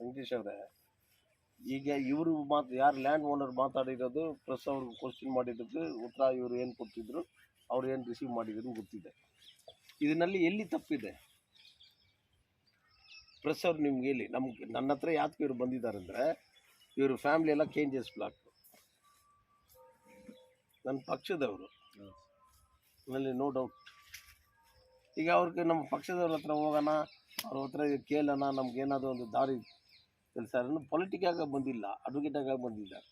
ವೆಂಕಟೇಶ್ ಅವರೇ, ಈಗ ಇವರು ಯಾರು ಲ್ಯಾಂಡ್ ಓನರ್ ಮಾತಾಡಿರೋದು ಪ್ರೆಸ್ ಅವ್ರಿಗೆ ಕ್ವಶನ್ ಮಾಡಿದ್ದಕ್ಕೆ ಉತ್ತರ ಇವರು ಏನು ಕೊಡ್ತಿದ್ರು, ಅವ್ರು ಏನು ರಿಸೀವ್ ಮಾಡಿದ್ರು ಗೊತ್ತಿದೆ. ಇದರಲ್ಲಿ ಎಲ್ಲಿ ತಪ್ಪಿದೆ? ಪ್ರೆಸ್ ಅವ್ರು ನಿಮ್ಗೆ ಹೇಳಿ. ನನ್ನ ಹತ್ರ ಯಾಕೆ ಇವರು ಬಂದಿದ್ದಾರೆ ಅಂದರೆ, ಇವರು ಫ್ಯಾಮಿಲಿ ಎಲ್ಲ KNGS ಬ್ಲಾಕ್, ನನ್ನ ಪಕ್ಷದವರು, ಆಮೇಲೆ ನೋ ಡೌಟ್. ಈಗ ಅವ್ರಿಗೆ ನಮ್ಮ ಪಕ್ಷದವ್ರ ಹತ್ರ ಹೋಗೋಣ, ಅವ್ರ ಹತ್ರ ಕೇಳೋಣ, ನಮ್ಗೇನಾದರೂ ಒಂದು ದಾರಿ ಕೆಲಸ ಪೊಲಿಟಿಕಾಗ ಬಂದಿಲ್ಲ, ಅಡ್ವೊಕೇಟಾಗ ಬಂದಿದ್ದಾರೆ.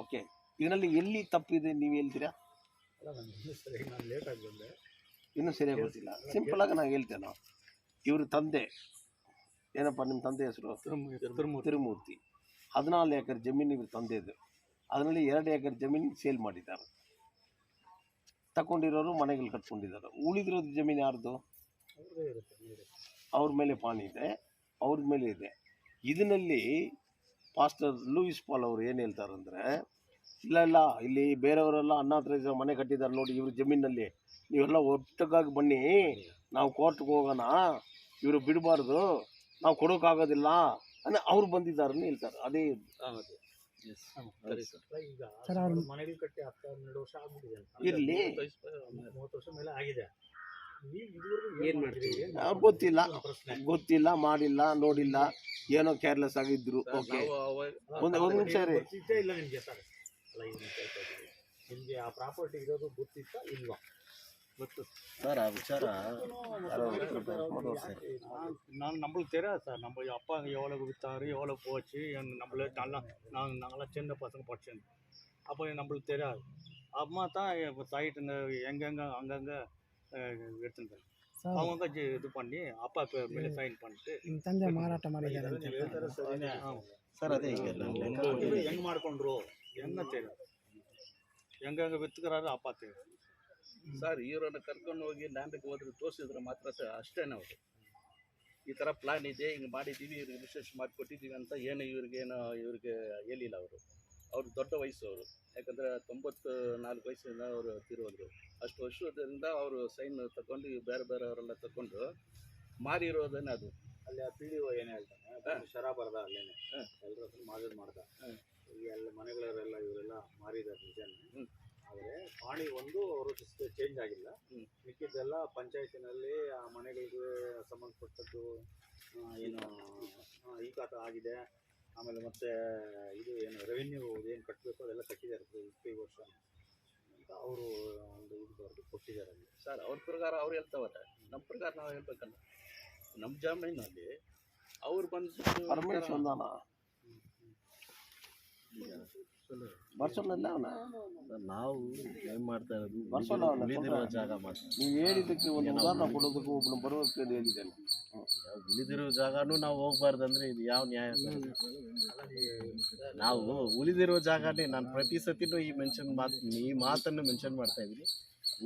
ಓಕೆ, ಇದರಲ್ಲಿ ಎಲ್ಲಿ ತಪ್ಪಿದೆ ನೀವು ಹೇಳ್ತೀರಾ? ನಾನು ಲೇಟಾಗಿ ಬಂದೆ, ಇನ್ನೂ ಸರಿಯಾಗಿ ಗೊತ್ತಿಲ್ಲ. ಸಿಂಪಲಾಗಿ ನಾನು ಹೇಳ್ತೇನೆ. ಇವರು ತಂದೆ ಏನಪ್ಪ, ನಿಮ್ಮ ತಂದೆ ಹೆಸರು? ತಿರುಮೂರ್ತಿ. 14 ಎಕರೆ ಜಮೀನು ಇವ್ರ ತಂದೆದು. ಅದರಲ್ಲಿ 2 ಎಕರೆ ಜಮೀನು ಸೇಲ್ ಮಾಡಿದ್ದಾರೆ. ತಗೊಂಡಿರೋರು ಮನೆಗಳು ಕಟ್ಕೊಂಡಿದ್ದಾರೆ. ಉಳಿದಿರೋದು ಜಮೀನು ಯಾರ್ದು? ಅವ್ರ ಮೇಲೆ ಪಾಣಿ ಇದೆ, ಅವ್ರ ಮೇಲೆ ಇದೆ. ಇದರಲ್ಲಿ ಪಾಸ್ಟರ್ ಲೂಯಿಸ್ ಪಾಲ್ ಅವರು ಏನು ಹೇಳ್ತಾರೆ ಅಂದರೆ, ಇಲ್ಲ ಇಲ್ಲಿ ಬೇರೆಯವರೆಲ್ಲ ಅನಾಥರೈಸ್ ಮನೆ ಕಟ್ಟಿದ್ದಾರೆ ನೋಡಿ ಇವ್ರ ಜಮೀನಲ್ಲಿ, ನೀವೆಲ್ಲ ಒಟ್ಟಗಾಗಿ ಬನ್ನಿ, ನಾವು ಕೋರ್ಟ್ಗೆ ಹೋಗೋಣ, ಇವರು ಬಿಡಬಾರ್ದು, ನಾವು ಕೊಡೋಕ್ಕಾಗೋದಿಲ್ಲ ಅಂದರೆ ಅವ್ರು ಬಂದಿದ್ದಾರೆ ಹೇಳ್ತಾರೆ. ಅದೇ ಮನೆಗಳು ಕಟ್ಟಿ 12 ವರ್ಷ ಆಗ್ಬಿಟ್ಟಿದೆ, ಇರಲಿ, 30 ವರ್ಷ ಮೇಲೆ ಆಗಿದೆ. ಏನು ಮಾಡ್ತೀವಿ ಗೊತ್ತಿಲ್ಲ, ಮಾಡಿಲ್ಲ, ನೋಡಿಲ್ಲ, ಏನೋ ಕೇರ್ಲೆಸ್ ಆಗಿದ್ರು. ಓಕೆ, ಒಂದು ನಿಮಿಷ ರೀ. ಇಲ್ಲ ನಿಮಗೆ ಸರ್, ಅಲ್ಲ ನಿಮಗೆ ಆ ಪ್ರಾಪರ್ಟಿ ಇರೋದು ಗೊತ್ತಿತ್ತಾ ಇಲ್ವಾ? ಗೊತ್ತು சார் விசாரா நான் நம்மளுக்கு தெரியாது சார். நம்ம அப்பா எவ்வளோ விற்றாரு, எவ்வளோ போச்சு, நம்மளுக்கு நாங்களாம் சின்ன பசங்க படிச்சோம். அப்போ நம்மளுக்கு தெரியாது. அம்மா தான் சைட்டு எங்கெங்கே அங்கங்கே எடுத்துருந்தாங்க. அவங்க இது பண்ணி அப்பா ಮೇಲೆ ಸೈನ್ பண்ணிட்டு ತಂದೆ ಮಾರಾಟ ಮಾಡಿದ್ದಾರೆ ಸರ್. ಅದೇ ಹೆಂಗೆ ಮಾಡ್ಕೊಂಡ್ರು ಹೆಂಗ தெரியாது, ಹೆಂಗೆ ವಿತ್ಕರಾರು ಅಪ್ಪ தெரியாது ಸರ್. ಇವರನ್ನು ಕರ್ಕೊಂಡು ಹೋಗಿ ಲ್ಯಾಂಡ್ಗೆ ಹೋದ್ರೆ ತೋರಿಸಿದ್ರೆ ಮಾತ್ರ ಸರ್ ಅಷ್ಟೇನೆ. ಅವರು ಈ ಥರ ಪ್ಲಾನ್ ಇದೆ, ಹಿಂಗೆ ಮಾಡಿದ್ದೀವಿ, ಇವ್ರಿಗೆ ರಿಸರ್ಚ್ ಮಾಡಿಕೊಟ್ಟಿದ್ದೀವಿ ಅಂತ ಏನು ಇವ್ರಿಗೆ ಹೇಳಿಲ್ಲ. ಅವರು ದೊಡ್ಡ ವಯಸ್ಸು, ಅವರು ಯಾಕಂದರೆ 94 ವಯಸ್ಸಿಂದ ಅವರು ತಿರೋದ್ರು. ಅಷ್ಟು ವರ್ಷದಿಂದ ಅವರು ಸೈನ್ ತಗೊಂಡು ಬೇರೆಯವರೆಲ್ಲ ತಗೊಂಡು ಮಾರಿರೋದೇನೆ ಅದು. ಅಲ್ಲಿ ಆ PDO ಏನು ಹೇಳ್ತಾನೆ, ಶರಾ ಬರ್ದ ಅಲ್ಲೇನೆ ಎಲ್ಲರ ಹತ್ರ ಮಾಡ್ದ, ಎಲ್ಲ ಮನೆಗಳವರೆಲ್ಲ ಇವರೆಲ್ಲ ಮಾರಿದ್ದಾರೆ ನಿಜಾನೆ. ಆದರೆ ಪಾಣಿ ಒಂದು ಅವರು ಚೇಂಜ್ ಆಗಿಲ್ಲ, ಮಿಕ್ಕಿದ್ದೆಲ್ಲ ಪಂಚಾಯತಿನಲ್ಲಿ ಆ ಮನೆಗಳಿಗೆ ಸಂಬಂಧಪಟ್ಟದ್ದು ಏನು ಈ ಖಾತ ಆಗಿದೆ. ಆಮೇಲೆ ಮತ್ತೆ ಇದು ಏನು ರೆವಿನ್ಯೂ ಏನು ಕಟ್ಟಬೇಕು ಅದೆಲ್ಲ ಕಟ್ಟಿದ್ದಾರೆ 20 ವರ್ಷ ಅಂತ ಅವರು ಒಂದು ಇದು ಕೊಟ್ಟಿದ್ದಾರೆ ಅಲ್ಲಿ ಸರ್. ಅವ್ರ ಪ್ರಕಾರ ಅವ್ರು ಹೇಳ್ತಾವ್ರೆ, ನಮ್ಮ ಪ್ರಕಾರ ನಾವು ಹೇಳ್ಬೇಕಲ್ಲ. ನಮ್ಮ ಜಾಮೀನಲ್ಲಿ ಅವ್ರು ಬಂದು ನಾವು ಏನ್ ಮಾಡ್ತಾ ಇರೋದು, ಉಳಿದಿರೋ ಜಾಗ ಮಾತ್ರ. ನೀವು ಹೇಳಿದ್ದಕ್ಕೆ ಒಂದು ಉದಾಹರಣೆ ಕೊಡೋದಕ್ಕೆ ಒಬ್ಬನು ಬರೋದಕ್ಕೆ ಹೇಳಿದ್ದೇನೆ. ಉಳಿದಿರೋ ಜಾಗನೂ ನಾವು ಹೋಗ್ಬಾರ್ದಂದ್ರೆ ಇದು ಯಾವ ನ್ಯಾಯ ಸರ್? ನಾವು ಉಳಿದಿರೋ ಜಾಗನೇ ನಾನು ಪ್ರತಿ ಸತಿನೂ ಈ ಮಾತನ್ನು ಮೆನ್ಷನ್ ಮಾಡ್ತಾ ಇದ್ದೀನಿ.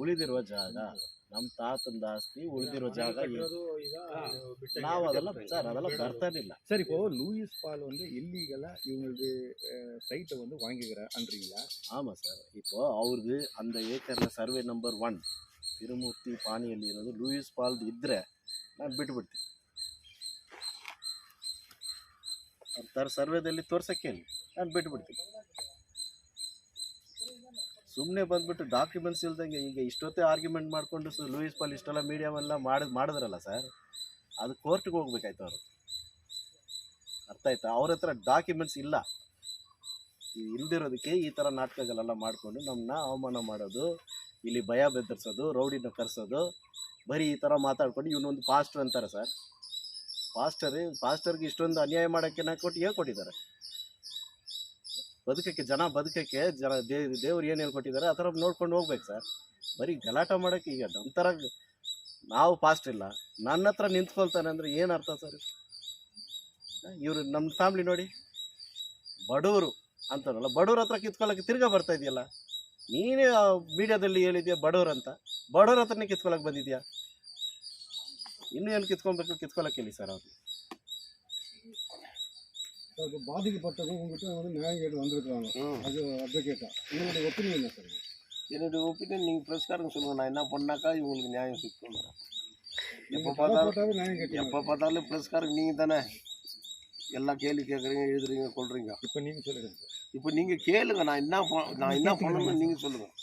ಉಳಿದಿರುವ ಜಾಗ ನಮ್ಮ ತಾತಂದ ಆಸ್ತಿ, ಉಳಿದಿರೋ ಜಾಗ ನಾವು ಅದೆಲ್ಲ சார் அதெல்லாம் ಬರ್ತಾನಿಲ್ಲ சார். இப்போ லூயிஸ் பால் வந்து இல்லீகலா இவங்களுக்கு சைட்டை வந்து வாங்கிக்கிறீங்களா? ஆமாம் சார். இப்போ ಅವ್ರದ್ದು அந்த ಏಕರ್ನ ಸರ್ವೆ ನಂಬರ್ 1 ತಿರುಮೂರ್ತಿ ಪಾಣಿಯಲ್ಲಿ ಇರೋದು ಲೂಯಿಸ್ ಪಾಲ್ ಇದ್ದರೆ ನಾನು ಬಿಟ್ಬಿಡ್ತೀನಿ. ಅಂತಾರೆ ಸರ್ವೇದಲ್ಲಿ ತೋರ್ಸಕ್ಕೆ ಹೇಳಿ, ನಾನು ಬಿಟ್ಬಿಡ್ತೀನಿ. ಸುಮ್ಮನೆ ಬಂದ್ಬಿಟ್ಟು ಡಾಕ್ಯುಮೆಂಟ್ಸ್ ಇಲ್ದಂಗೆ ಈಗ ಇಷ್ಟೊತ್ತೇ ಆರ್ಗ್ಯುಮೆಂಟ್ ಮಾಡಿಕೊಂಡು ಲೂಯಿಸ್ ಪಾಲ್ ಇಷ್ಟೆಲ್ಲ ಮೀಡಿಯಾವೆಲ್ಲ ಮಾಡಿದ್ರಲ್ಲ ಸರ್, ಅದು ಕೋರ್ಟ್ಗೆ ಹೋಗ್ಬೇಕಾಯ್ತು. ಅವರು ಅರ್ಥ ಆಯ್ತಾ? ಅವ್ರ ಹತ್ರ ಡಾಕ್ಯುಮೆಂಟ್ಸ್ ಇಲ್ಲ. ಇಲ್ದಿರೋದಕ್ಕೆ ಈ ಥರ ನಾಟಕಗಳೆಲ್ಲ ಮಾಡಿಕೊಂಡು ನಮ್ಮನ್ನ ಅವಮಾನ ಮಾಡೋದು, ಇಲ್ಲಿ ಭಯ ಬೆದರಿಸೋದು, ರೌಡಿನ ಕರೆಸೋದು, ಬರೀ ಈ ಥರ ಮಾತಾಡ್ಕೊಂಡು ಇವನೊಂದು ಪಾಸ್ಟರ್ ಅಂತಾರೆ ಸರ್. ಪಾಸ್ಟರ್ಗೆ ಇಷ್ಟೊಂದು ಅನ್ಯಾಯ ಮಾಡೋಕ್ಕೆ ಹೇಳ್ಕೊಟ್ಟಿದ್ದಾರೆ. ಬದುಕಕ್ಕೆ ದೇವ್ರು ಏನು ಹೇಳ್ಕೊಟ್ಟಿದ್ದಾರೆ ಆ ಥರ ನೋಡ್ಕೊಂಡು ಹೋಗ್ಬೇಕು ಸರ್. ಬರೀ ಗಲಾಟೆ ಮಾಡೋಕ್ಕೆ ಈಗ ನಮ್ಮ ಥರ ನಾವು ಪಾಸ್ಟ್ ಇಲ್ಲ, ನನ್ನ ಹತ್ರ ನಿಂತ್ಕೊಳ್ತಾನೆ ಅಂದರೆ ಏನು ಅರ್ಥ ಸರ್? ಇವರು ನಮ್ಮ ಫ್ಯಾಮ್ಲಿ ನೋಡಿ, ಬಡವರು ಅಂತಾರಲ್ಲ, ಬಡವ್ರ ಹತ್ರ ಕಿತ್ಕೊಳ್ಳೋಕ್ಕೆ ತಿರ್ಗಾ ಬರ್ತಾ ಇದೆಯಲ್ಲ. ನೀನೇ ಮೀಡಿಯಾದಲ್ಲಿ ಹೇಳಿದ್ಯಾ ಬಡವ್ರು ಅಂತ, ಬಡವ್ರ ಹತ್ರನೇ ಕಿತ್ಕೊಳ್ಳೋಕೆ ಬಂದಿದ್ಯಾ? ಇನ್ನೂ ಏನು ಕಿತ್ಕೊಳ್ಳೋಕೆ ಹೇಳಿ ಸರ್. ಅವರು பாதிக்கப்பட்டவங்க உங்ககிட்ட வந்து நியாயம் கேட்டு வந்திருக்காங்க, அது அட்வொகேட்டா, உங்களுடைய ஒப்பீனியன் என்ன சார்? என்னுடைய ஒப்பீனியன் நீங்கள் ப்ரெஸ்காரங்க சொல்லுங்கள், நான் என்ன பண்ணாக்கா இவங்களுக்கு நியாயம் சிக்கணும். எப்போ பார்த்தாலும் நியாயம் கேட்டு எப்போ பார்த்தாலும் ப்ரெஸ்காரங்க நீங்கள் தானே எல்லாம் கேள்வி கேட்குறீங்க, எழுதுறீங்க, கொள்றீங்க. இப்போ நீங்கள் சொல்லிடுங்க இப்போ நீங்கள் கேளுங்க, நான் என்ன பண்ணணும்னு நீங்கள் சொல்லுங்கள்.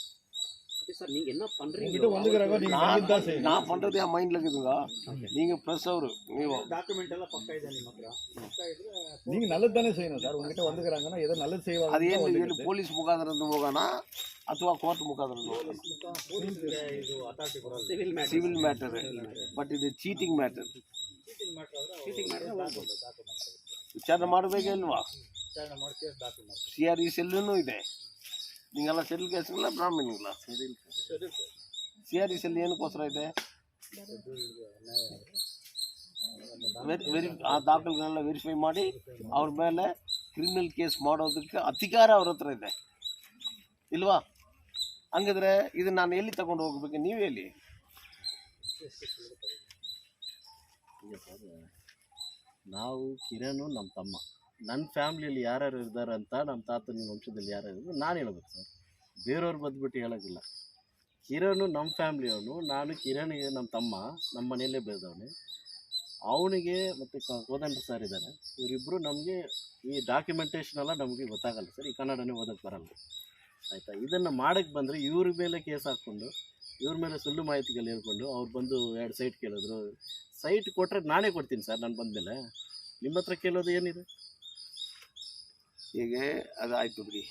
சார் நீங்கள் என்ன உங்ககிட்ட பண்ணுறீங்க? வந்துக்கிறாங்க நீங்கள் நல்லது தான் செய்யணும். நான் பண்ணுறது என் மைண்டில் இருக்குதுங்க. நீங்கள் ப்ரெஸ் ಅವರು ನೀವು ಡಾಕ್ಯುಮೆಂಟ್ ಎಲ್ಲ ಪಕ್ಕ ಇದೆ ನಿಮ್ಮ ಹತ್ರ. ಪಕ್ಕ ಇದ್ರೆ நீங்கள் நல்லது தானே செய்யணும் சார். உங்ககிட்ட வந்துக்கிறாங்கன்னா ஏதೋ நல்லது ಅದು செய்வாங்க. ಏನು ಪೊಲೀಸ್ ಮುಖಾಂತರದಿಂದ ಹೋಗೋಣ ಅಥವಾ ಕೋರ್ಟ್ ಮುಖಾಂತರದಿಂದ ಹೋಗೋಣ? ಪೊಲೀಸ್ಗೆ ಇದು ಅಥಾರಿಟಿ ಬರೋಲ್ಲ. ಸಿವಿಲ್ ಸಿವಿಲ್ ಮ್ಯಾಟರ್, ಬಟ್ ಇದು ಚೀಟಿಂಗ್ ಮ್ಯಾಟರ್. ಚೀಟಿಂಗ್ ಮ್ಯಾಟರ್ ವಿಚಾರಣೆ ಮಾಡಬೇಕಲ್ವಾ? ವಿಚಾರಣೆ ಮಾಡಿ ಕೇಸ್ ದಾಖಲು ಮಾಡ್ತೀವಿ. CRE ಸೆಲ್ಲೂ ಇದೆ. ನೀವೆಲ್ಲ ಸೆಲ್ ಕೇಸ್ಗಳ ಬ್ರಾಹ್ಮಣಿಗಳ CRE ಸೆಲ್ ಏನಕ್ಕೋಸ್ಕರ ಇದೆ? ಆ ದಾಖಲೆಗಳನ್ನ ವೆರಿಫೈ ಮಾಡಿ ಅವ್ರ ಮೇಲೆ ಕ್ರಿಮಿನಲ್ ಕೇಸ್ ಮಾಡೋದಕ್ಕೆ ಅಧಿಕಾರ ಅವ್ರ ಹತ್ರ ಇದೆ ಇಲ್ವಾ? ಹಂಗಿದ್ರೆ ಇದು ನಾನು ಎಲ್ಲಿ ತಗೊಂಡು ಹೋಗ್ಬೇಕು? ನೀವು ಹೇಳಿ. ನಾವು ಕಿರಣ್ ನಮ್ಮ ತಮ್ಮ, ನನ್ನ ಫ್ಯಾಮ್ಲಿಯಲ್ಲಿ ಯಾರ್ಯಾರು ಇದ್ದಾರೆ ಅಂತ ನಮ್ಮ ತಾತನ ವಂಶದಲ್ಲಿ ಯಾರ್ಯಾರು ಇದ್ರು ನಾನು ಹೇಳ್ಬೇಕು ಸರ್. ಬೇರೆಯವ್ರು ಬಂದ್ಬಿಟ್ಟು ಹೇಳೋಕ್ಕಿಲ್ಲ. ಕಿರಣ್ ನಮ್ಮ ಫ್ಯಾಮ್ಲಿಯವನು, ನಾನು ಕಿರಣ್ಗೆ ನಮ್ಮ ತಮ್ಮ, ನಮ್ಮ ಮನೆಯಲ್ಲೇ ಬೆಳೆದವನು. ಅವನಿಗೆ ಮತ್ತು ಕೋದಂಡ ಸರ್ ಇದ್ದಾರೆ, ಇವರಿಬ್ಬರು ನಮಗೆ ಈ ಡಾಕ್ಯುಮೆಂಟೇಷನ್ ಎಲ್ಲ ನಮಗೆ ಗೊತ್ತಾಗಲ್ಲ ಸರ್. ಈ ಕನ್ನಡನೇ ಓದೋಕ್ಕೆ ಬರಲ್ಲ ಆಯಿತಾ. ಇದನ್ನು ಮಾಡೋಕ್ಕೆ ಬಂದರೆ ಇವ್ರ ಮೇಲೆ ಕೇಸ್ ಹಾಕ್ಕೊಂಡು ಇವ್ರ ಮೇಲೆ ಸುಳ್ಳು ಮಾಹಿತಿಗಳು ಹೇಳ್ಕೊಂಡು ಅವ್ರು ಬಂದು 2 ಸೈಟ್ ಕೇಳಿದ್ರು. ಸೈಟ್ ಕೊಟ್ಟರೆ ನಾನೇ ಕೊಡ್ತೀನಿ ಸರ್. ನಾನು ಬಂದಮೇಲೆ ನಿಮ್ಮ ಹತ್ರ ಕೇಳೋದು ಏನಿದೆ? ಹೀಗೆ ಅದಾಯ್ತು ಬಿಡಿ.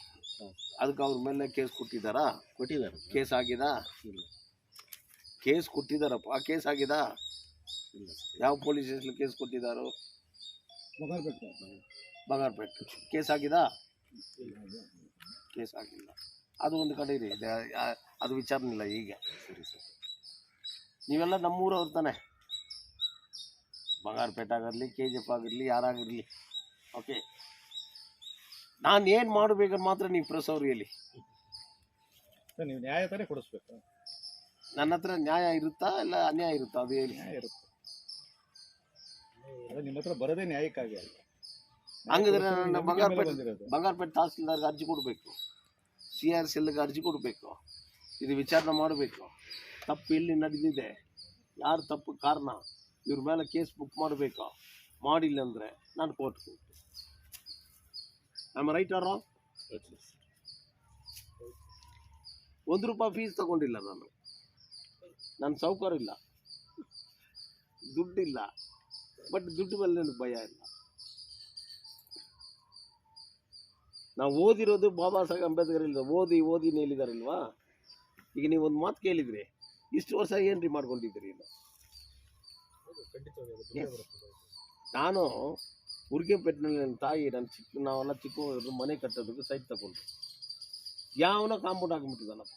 ಅದಕ್ಕೆ ಅವ್ರ ಮೇಲೆ ಕೇಸ್ ಕೊಟ್ಟಿದ್ದಾರಾ? ಕೊಟ್ಟಿದ್ದಾರೆ. ಕೇಸ್ ಆಗಿದಾ? ಇಲ್ಲ. ಕೇಸ್ ಕೊಟ್ಟಿದ್ದಾರಪ್ಪ. ಆ ಕೇಸ್ ಆಗಿದಾ? ಇಲ್ಲ ಸರ್. ಯಾವ ಪೊಲೀಸ್ ಸ್ಟೇಷನ್ ಕೇಸ್ ಕೊಟ್ಟಿದ್ದಾರೋ? ಬಂಗಾರಪೇಟೆ. ಕೇಸ್ ಆಗಿದಾ? ಕೇಸ್ ಆಗಿಲ್ಲ. ಅದು ಒಂದು ಕಡೆ ಇದೆ, ಅದು ವಿಚಾರಣೆ ಇಲ್ಲ ಈಗ. ಸರಿ ಸರ್. ನೀವೆಲ್ಲ ನಮ್ಮೂರವ್ರು ತಾನೆ. ಬಂಗಾರಪೇಟೆ ಆಗಿರಲಿ, KGF ಆಗಿರಲಿ, ಯಾರಾಗಿರಲಿ. ಓಕೆ, ನಾನು ಏನು ಮಾಡಬೇಕಂತ ಮಾತ್ರ ನೀವು ಪ್ರೆಸ್ ಅವ್ರು ಹೇಳಿ. ನೀವು ನ್ಯಾಯ ತಾನೇ ಕೊಡಿಸ್ಬೇಕು. ನನ್ನ ಹತ್ರ ನ್ಯಾಯ ಇರುತ್ತಾ ಇಲ್ಲ ಅನ್ಯಾಯ ಇರುತ್ತಾ? ಅದು ಹೇಳಿ. ನ್ಯಾಯ ಇರುತ್ತೆ. ಅದು ನಿಮ್ಮ ಹತ್ರ ಬರೋದೇ ನ್ಯಾಯಕ್ಕಾಗಿ ಅಲ್ಲ. ಹಂಗಿದ್ರೆ ನನ್ನ ಬಂಗಾರಪೇಟೆ ಬಂದಿರೋದು ತಹಸೀಲ್ದಾರ್ಗೆ ಅರ್ಜಿ ಕೊಡಬೇಕು, CR ಸೆಲ್ಗೆ ಅರ್ಜಿ ಕೊಡಬೇಕು, ಇದು ವಿಚಾರಣೆ ಮಾಡಬೇಕು. ತಪ್ಪು ಎಲ್ಲಿ ನಡೆದಿದೆ, ಯಾರು ತಪ್ಪು ಕಾರಣ, ಇವ್ರ ಮೇಲೆ ಕೇಸ್ ಬುಕ್ ಮಾಡಬೇಕು. ಮಾಡಿಲ್ಲ ಅಂದರೆ ನಾನು ಕೋರ್ಟ್ಗೆ ಹೋಗ್ತೀನಿ. ನಮ್ಮ ರೈಟ್ ಆರೋ? ₹1 ಫೀಸ್ ತಗೊಂಡಿಲ್ಲ ನಾನು. ನನ್ನ ಸೌಕರ್ಯ ಇಲ್ಲ, ದುಡ್ಡಿಲ್ಲ. ಬಟ್ ದುಡ್ಡು ಮೇಲೆ ನನಗೆ ಭಯ ಇಲ್ಲ. ನಾವು ಓದಿರೋದು ಬಾಬಾ ಸಾಹೇಬ್ ಅಂಬೇಡ್ಕರ್ ಇಲ್ಲ, ಓದಿ ಹೇಳಿದಾರಿಲ್ವಾ? ಈಗ ನೀವು ಒಂದು ಮಾತು ಕೇಳಿದ್ರಿ, ಇಷ್ಟು ವರ್ಷ ಏನ್ರಿ ಮಾಡ್ಕೊಂಡಿದ್ದೀರಿ? ಇಲ್ಲ, ನಾನು ಉರ್ಗೆಪೇಟ್ನಲ್ಲಿ ನನ್ನ ತಾಯಿ, ನಾವೆಲ್ಲ ಚಿಕ್ಕ ಮನೆ ಕಟ್ಟೋದಕ್ಕೆ ಸೈಟ್ ತಗೊಂಡು ಯಾವನೋ ಕಾಂಪೌಂಡ್ ಹಾಕಿಬಿಟ್ಟಿದ್ದಾನಪ್ಪ.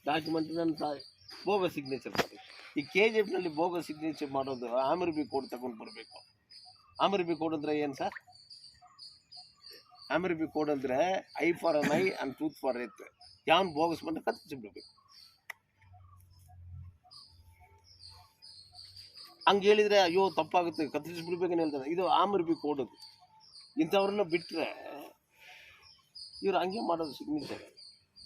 ಡಾಕ್ಯುಮೆಂಟ್ ನನ್ನ ತಾಯಿ ಬೋಗಸ್ ಸಿಗ್ನೇಚರ್ ಮಾಡಿ. ಈ KGFನಲ್ಲಿ ಬೋಗಸ್ ಸಿಗ್ನೇಚರ್ ಮಾಡೋದು ಆಮಿರ್ ಬಿ ಕೋಡ್ ತಗೊಂಡು ಬರಬೇಕು. ಆಮಿರ್ ಬಿ ಕೋಡ್ ಅಂದರೆ ಏನು ಸರ್? ಆಮಿರ್ ಬಿ ಕೋಡ್ ಅಂದರೆ I for an I and tooth for ಎತ್. ಯಾವನು ಬೋಗಸ್ ಬಂದು ಕತ್ತಿಸಿಬಿಡ್ಬೇಕು. ಹಂಗೆ ಹೇಳಿದರೆ ಅಯ್ಯೋ ತಪ್ಪಾಗುತ್ತೆ, ಕತ್ತರಿಸ್ಬಿಡ್ಬೇಕಂತ ಹೇಳ್ತಾರೆ. ಇದು ಆಮಿರ್ ಬಿ ಕೋಡ್. ಇಂಥವ್ರನ್ನ ಬಿಟ್ಟರೆ ಇವ್ರು ಹಂಗೆ ಮಾಡೋದು ಸಿಗ್ನೇಚರ್.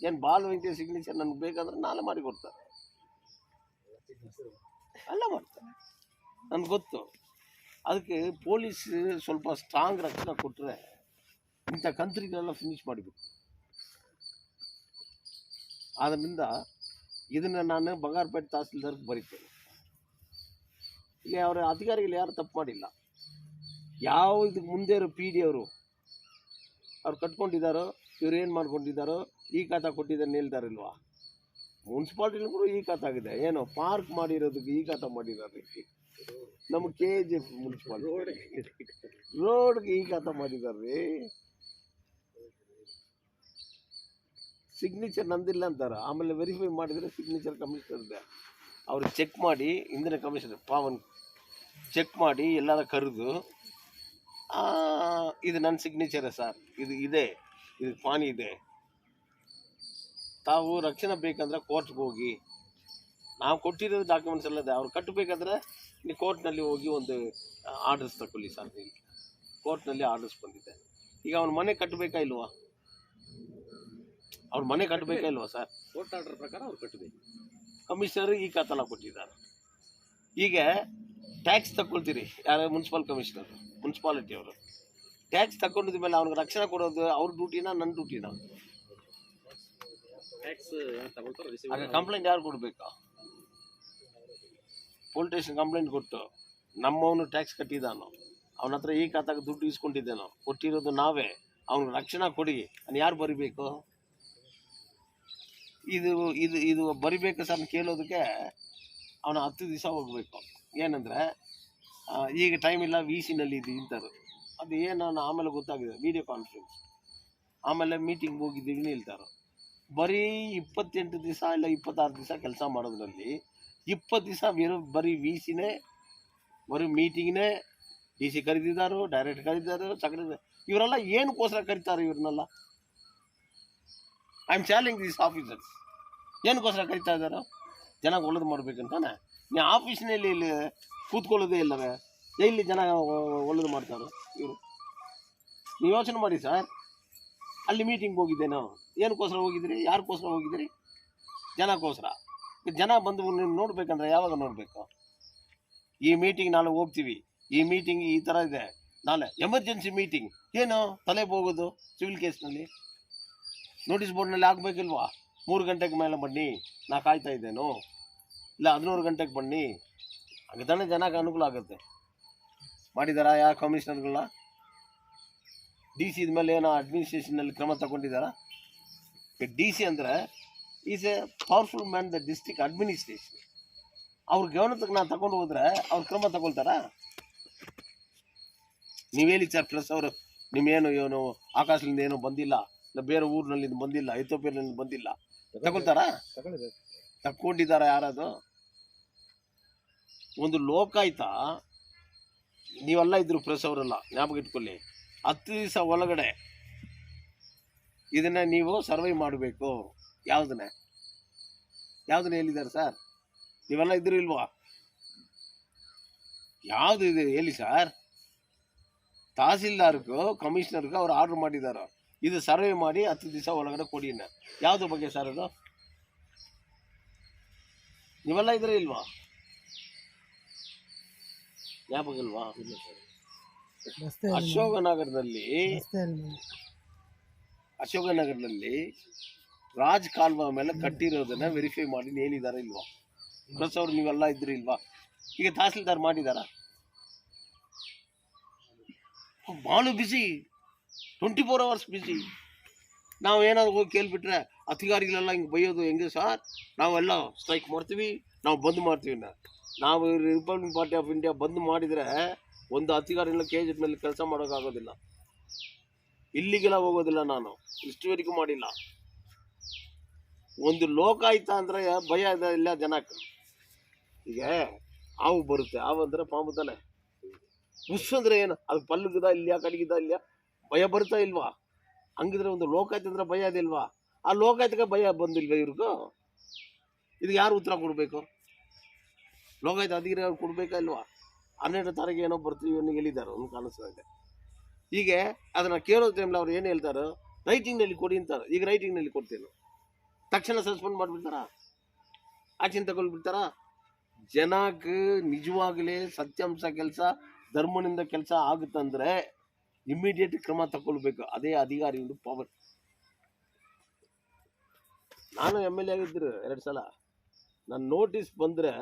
ಏನು ಬಾಲ್ ವೆಂಕಟೇಶ್ ಸಿಗ್ನೇಚರ್ ನನಗೆ ಬೇಕಾದ್ರೆ ನಾಳೆ ಮಾಡಿ ಕೊಡ್ತಾರೆ, ಎಲ್ಲ ಮಾಡ್ತಾರೆ, ನನಗೆ ಗೊತ್ತು. ಅದಕ್ಕೆ ಪೊಲೀಸ್ ಸ್ವಲ್ಪ ಸ್ಟ್ರಾಂಗ್ ರಕ್ಷಣೆ ಕೊಟ್ಟರೆ ಇಂಥ ಕಂತ್ರಿಗಳೆಲ್ಲ ಫಿನಿಶ್ ಮಾಡಿಬಿಟ್ಟು. ಆದ್ದರಿಂದ ಇದನ್ನು ನಾನು ಬಂಗಾರಪೇಟೆ ತಹಸೀಲ್ದಾರ್ಗೆ ಬರೀತೇನೆ. ಇಲ್ಲಿ ಅವರ ಅಧಿಕಾರಿಗಳು ಯಾರು ತಪ್ಪು ಮಾಡಿಲ್ಲ. ಯಾವ ಇದಕ್ಕೆ ಮುಂದೆ ಇರೋ PD ಅವರು ಅವ್ರು ಕಟ್ಕೊಂಡಿದ್ದಾರೋ, ಇವ್ರು ಏನು ಮಾಡ್ಕೊಂಡಿದ್ದಾರೋ, ಈ ಖಾತಾ ಕೊಟ್ಟಿದ್ದಾನೆ ಹೇಳ್ತಾರಿಲ್ವಾ? ಮುನ್ಸಿಪಾಲ್ಟಿಗಳು ಈ ಖಾತಾ ಆಗಿದೆ. ಏನೋ ಪಾರ್ಕ್ ಮಾಡಿರೋದಕ್ಕೆ ಈ ಖಾತಾ ಮಾಡಿದ್ದಾರೆ. ನಮ್ಮ KGF ಮುನ್ಸಿಪಾಲ್ಟಿ ರೋಡ್ಗೆ ಈ ಖಾತಾ ಮಾಡಿದ್ದಾರೆ. ಸಿಗ್ನೇಚರ್ ನಂದಿಲ್ಲ ಅಂತಾರೆ. ಆಮೇಲೆ ವೆರಿಫೈ ಮಾಡಿದರೆ ಸಿಗ್ನೇಚರ್ ಕಮಿಷನರ್ ಇದೆ. ಅವರು ಚೆಕ್ ಮಾಡಿ, ಹಿಂದಿನ ಕಮಿಷನರ್ ಪಾವನ್ ಚೆಕ್ ಮಾಡಿ ಎಲ್ಲರ ಕರೆದು ಇದು ನನ್ನ ಸಿಗ್ನೇಚರೇ ಸರ್, ಇದು ಇದೆ, ಇದು ಪಾನಿ ಇದೆ, ತಾವು ರಕ್ಷಣೆ ಬೇಕಂದ್ರೆ ಕೋರ್ಟ್ಗೆ ಹೋಗಿ, ನಾವು ಕೊಟ್ಟಿರೋ ಡಾಕ್ಯುಮೆಂಟ್ಸ್ ಎಲ್ಲ ಇದೆ, ಅವ್ರು ಕಟ್ಟಬೇಕಾದ್ರೆ ನೀವು ಕೋರ್ಟ್ನಲ್ಲಿ ಹೋಗಿ ಒಂದು ಆರ್ಡರ್ಸ್ ತಗೊಳ್ಳಿ ಸರ್. ಇಲ್ಲಿ ಕೋರ್ಟ್ನಲ್ಲಿ ಆರ್ಡರ್ಸ್ ಬಂದಿದೆ. ಈಗ ಅವ್ನ ಮನೆ ಕಟ್ಟಬೇಕಾ ಇಲ್ವಾ? ಅವ್ರ ಮನೆ ಕಟ್ಟಬೇಕಾ ಇಲ್ವಾ ಸರ್? ಕೋರ್ಟ್ ಆರ್ಡರ್ ಪ್ರಕಾರ ಅವ್ರು ಕಟ್ಟಬೇಕು. ಕಮಿಷನರ್ ಈ ಖಾತೆಲ್ಲ ಕೊಟ್ಟಿದ್ದಾರೆ. ಈಗ ಟ್ಯಾಕ್ಸ್ ತಗೊಳ್ತೀರಿ, ಯಾರು ಮುನ್ಸಿಪಲ್ ಕಮಿಷನರ್, ಮುನ್ಸಿಪಾಲಿಟಿ ಅವರು ಟ್ಯಾಕ್ಸ್ ತಗೊಂಡಿದ ಮೇಲೆ ಅವ್ನಿಗೆ ರಕ್ಷಣೆ ಕೊಡೋದು ಅವ್ರ ಡ್ಯೂಟಿನ ನನ್ನ ಡ್ಯೂಟಿನ? ಟ್ಯಾಕ್ಸ್ ತಗೊಳ್ತಾರೆ, ಆಗ ಕಂಪ್ಲೇಂಟ್ ಯಾರು ಕೊಡಬೇಕು? ಪೊಲೀಸ್ ಸ್ಟೇಷನ್ ಕಂಪ್ಲೇಂಟ್ ಕೊಟ್ಟು ನಮ್ಮವನು ಟ್ಯಾಕ್ಸ್ ಕಟ್ಟಿದ್ದಾನು, ಅವನ ಹತ್ರ ಈ ಖಾತಾಗ ದುಡ್ಡು ಇಸ್ಕೊಂಡಿದ್ದೇನೋ, ಕೊಟ್ಟಿರೋದು ನಾವೇ, ಅವ್ನಿಗೆ ರಕ್ಷಣೆ ಕೊಡಿ ಅಂತ ಯಾರು ಬರಿಬೇಕು? ಇದು ಇದು ಇದು ಬರಿಬೇಕು ಸರ್ ಕೇಳೋದಕ್ಕೆ ಅವನು 10 ದಿವಸ ಹೋಗ್ಬೇಕು. ಏನಂದರೆ ಈಗ ಟೈಮ್ ಇಲ್ಲ, VC-ನಲ್ಲಿ ಇದ್ದೀವಿ ಅಂತಾರೆ. ಅದು ಏನು ನಾನು ಆಮೇಲೆ ಗೊತ್ತಾಗಿದೆ, ವಿಡಿಯೋ ಕಾನ್ಫರೆನ್ಸ್, ಆಮೇಲೆ ಮೀಟಿಂಗ್ ಹೋಗಿದ್ದೀವಿ ಹೇಳ್ತಾರೆ. ಬರೀ 28 ದಿವಸ ಇಲ್ಲ 26 ದಿವಸ ಕೆಲಸ ಮಾಡೋದ್ರಲ್ಲಿ 20 ದಿವಸ ಬರೀ VC-ನೇ, ಬರೀ ಮೀಟಿಂಗ್ನೇ, DC ಕರೀತಿದ್ದಾರೋ, ಡೈರೆಕ್ಟ್ ಕರೀತಿದ್ದಾರೋ, ಸೆಕ್ರೆಟರಿ, ಇವರೆಲ್ಲ ಏನಕ್ಕೋಸ್ಕರ ಕರೀತಾರೆ ಇವ್ರನ್ನೆಲ್ಲ? I am challenge this officers. ಏನಕ್ಕೋಸ್ಕರ ಕರೀತಾ ಇದ್ದಾರೋ? ಜನ ಒಳ್ಳೇದು ಮಾಡ್ಬೇಕಂತಾನೆ. ನೀವು ಆಫೀಸ್ನಲ್ಲಿ ಇಲ್ಲಿ ಕೂತ್ಕೊಳ್ಳೋದೇ ಇಲ್ಲವೇ? ಎಲ್ಲಿ ಜನ ಒಳ್ಳೇದು ಮಾಡ್ತಾರೋ ಇವರು? ನೀವು ಯೋಚನೆ ಮಾಡಿ ಸರ್. ಅಲ್ಲಿ ಮೀಟಿಂಗ್ ಹೋಗಿದ್ದೆ ನಾವು, ಏನಕ್ಕೋಸ್ಕರ ಹೋಗಿದ್ರಿ? ಯಾರಿಗೋಸ್ಕರ ಹೋಗಿದ್ರಿ? ಜನಕ್ಕೋಸ್ಕರ. ಜನ ಬಂದು ನೀವು ನೋಡ್ಬೇಕಂದ್ರೆ ಯಾವಾಗ ನೋಡಬೇಕು? ಈ ಮೀಟಿಂಗ್ ನಾಳೆ ಹೋಗ್ತೀವಿ, ಈ ಮೀಟಿಂಗ್ ಈ ಥರ ಇದೆ, ನಾಳೆ ಎಮರ್ಜೆನ್ಸಿ ಮೀಟಿಂಗ್, ಏನು ತಲೆ ಹೋಗೋದು? ಸಿವಿಲ್ ಕೇಸ್ನಲ್ಲಿ ನೋಟಿಸ್ ಬೋರ್ಡ್ನಲ್ಲಿ ಆಗಬೇಕಿಲ್ವಾ? 3 ಗಂಟೆಗೆ ಮೇಲೆ ಬನ್ನಿ, ನಾ ಕಾಯ್ತಾ ಇದ್ದೇನು, ಇಲ್ಲ 11 ಗಂಟೆಗೆ ಬನ್ನಿ, ಹಾಗೆ ತಾನೇ ಜನಕ್ಕೆ ಅನುಕೂಲ ಆಗುತ್ತೆ. ಮಾಡಿದಾರಾ ಯಾವ ಕಮಿಷನರ್ಗಳನ್ನ? DC ಮೇಲೆ ಏನೋ ಅಡ್ಮಿನಿಸ್ಟ್ರೇಷನಲ್ಲಿ ಕ್ರಮ ತಗೊಂಡಿದ್ದಾರಾ? DC ಅಂದರೆ is A powerful man, the district administration. ಅವ್ರ ಗಮನಕ್ಕೆ ನಾನು ತಗೊಂಡು ಹೋದ್ರೆ ಅವ್ರು ಕ್ರಮ ತಗೊಳ್ತಾರಾ? ನೀವು ಹೇಳಿ ಸರ್, ಪ್ಲಸ್ ಅವರು ನಿಮ್ಮೇನು ಏನು ಆಕಾಶದಿಂದ ಏನೋ ಬಂದಿಲ್ಲ, ಇಲ್ಲ ಬೇರೆ ಊರಿನಲ್ಲಿ ಬಂದಿಲ್ಲ, ಎಥೋಪಿಯಾನಲ್ಲಿ ಬಂದಿಲ್ಲ, ತಗೊಳ್ತಾರಾ? ತಕ್ಕೊಂಡಿದ್ದಾರಾ ಯಾರದು? ಒಂದು ಲೋಕಾಯುತ, ನೀವೆಲ್ಲ ಇದ್ರು ಪ್ರೆಸ್ ಅವರೆಲ್ಲ ಜ್ಞಾಪಕ ಇಟ್ಕೊಳ್ಳಿ, 10 ದಿವಸ ಒಳಗಡೆ ಇದನ್ನ ನೀವು ಸರ್ವೈ ಮಾಡಬೇಕು. ಯಾವುದನ್ನ ಹೇಳಿದ್ದಾರೆ ಸರ್? ನೀವೆಲ್ಲ ಇದ್ರು ಇಲ್ವಾ? ಯಾವುದು ಇದೆ ಹೇಳಿ ಸರ್? ತಹಸೀಲ್ದಾರ್ಗೂ ಕಮಿಷನರ್ಗೂ ಅವ್ರು ಆರ್ಡರ್ ಮಾಡಿದ್ದಾರೆ, ಇದು ಸರ್ವೆ ಮಾಡಿ 10 ದಿವಸ ಒಳಗಡೆ ಕೊಡಿ. ಯಾವುದು ಬಗ್ಗೆ ಸರ್ ಅದು? ನೀವೆಲ್ಲ ಇದ್ರೆ ಇಲ್ವಾ? ಜ್ಞಾಪಕ ಇಲ್ವಾ? ಅಶೋಕನಗರದಲ್ಲಿ ರಾಜ್ ಕಾಲ್ವಾ ಮೇಲೆ ಕಟ್ಟಿರೋದನ್ನ ವೆರಿಫೈ ಮಾಡಿ ಹೇಳಿದಾರ ಇಲ್ವಾ? ಪ್ಲಸ್ ಅವ್ರು ನೀವೆಲ್ಲ ಇದ್ರಿ ಇಲ್ವಾ? ಈಗ ತಹಸೀಲ್ದಾರ್ ಮಾಡಿದಾರ? ಭಾಳ ಬಿಸಿ, 24 hours ಬಿಸಿ. ನಾವು ಏನಾದ್ರು ಹೋಗಿ ಕೇಳ್ಬಿಟ್ರೆ ಅಧಿಕಾರಿಗಳೆಲ್ಲ ಹಿಂಗೆ ಬೈಯೋದು ಹೆಂಗೆ ಸರ್? ನಾವೆಲ್ಲ ಸ್ಟ್ರೈಕ್ ಮಾಡ್ತೀವಿ, ನಾವು ಬಂದ್ ಮಾಡ್ತೀವಿ. ನಾವು ರಿಪಬ್ಲಿಕ್ ಪಾರ್ಟಿ ಆಫ್ ಇಂಡಿಯಾ ಬಂದ್ ಮಾಡಿದರೆ ಒಂದು ಅಧಿಕಾರಿಗಳ KGF ಮೇಲೆ ಕೆಲಸ ಮಾಡೋಕ್ಕಾಗೋದಿಲ್ಲ, ಇಲ್ಲಿಗೆಲ್ಲ ಹೋಗೋದಿಲ್ಲ. ನಾನು ಇಷ್ಟುವರೆಗೂ ಮಾಡಿಲ್ಲ. ಒಂದು ಲೋಕಾಯುತ ಅಂದರೆ ಭಯ ಇಲ್ಲ ಜನಕ್ಕೆ. ಈಗ ಹಾವು ಬರುತ್ತೆ, ಹಾವು ಅಂದರೆ ಪಾಂಬು ತಾನೆ. ಉಸ್ ಅಂದರೆ ಏನು? ಅದು ಪಲ್ಲುಗಿದ ಇಲ್ಯಾ, ಕಡಿಗಿದ ಇಲ್ಯಾ, ಭಯ ಬರ್ತಾ ಇಲ್ವಾ? ಹಂಗಿದ್ರೆ ಒಂದು ಲೋಕಾಯುತ ಅಂದರೆ ಭಯ ಅದಿಲ್ವಾ? ಆ ಲೋಕಾಯುತಕ್ಕೆ ಭಯ ಬಂದಿಲ್ವ ಇವ್ರಿಗೂ? ಇದು ಯಾರು ಉತ್ತರ ಕೊಡಬೇಕು? ಲೋಕಾಯುತ ಅಧಿಕಾರಿ ಕೊಡ್ಬೇಕಾ ಇಲ್ವಾ? 12 ತಾರೀಕು ಏನೋ ಬರ್ತೀವಿ ಅನ್ನೋ ಹೇಳಿದ್ದಾರೆ, ಅವ್ನು ಕಾಣಿಸ್ತಾ ಇದೆ. ಹೀಗೆ ಅದನ್ನು ಕೇಳೋ ಟೈಮ್ಲಿ ಅವ್ರು ಏನು ಹೇಳ್ತಾರೆ? ರೈಟಿಂಗ್ನಲ್ಲಿ ಕೊಡಿ ಅಂತಾರೆ. ಈಗ ರೈಟಿಂಗ್ನಲ್ಲಿ ಕೊಡ್ತೇನೆ, ತಕ್ಷಣ ಸಸ್ಪೆಂಡ್ ಮಾಡಿಬಿಡ್ತಾರ, ಆಕ್ಷನ್ ತಗೊಳ್ಬಿಡ್ತಾರ. ಜನಕ್ಕೆ ನಿಜವಾಗಲೇ ಸತ್ಯಾಂಶ ಕೆಲಸ, ಧರ್ಮನಿಂದ ಕೆಲಸ ಆಗುತ್ತಂದ್ರೆ ಇಮ್ಮಿಡಿಯೇಟ್ ಕ್ರಮ ತಗೊಳ್ಬೇಕು. ಅದೇ ಅಧಿಕಾರಿಗಳು ಪವರ್. ನಾನು MLA ಆಗಿದ್ರು 2 ಸಲ. ನನ್ನ ನೋಟಿಸ್ ಬಂದರೆ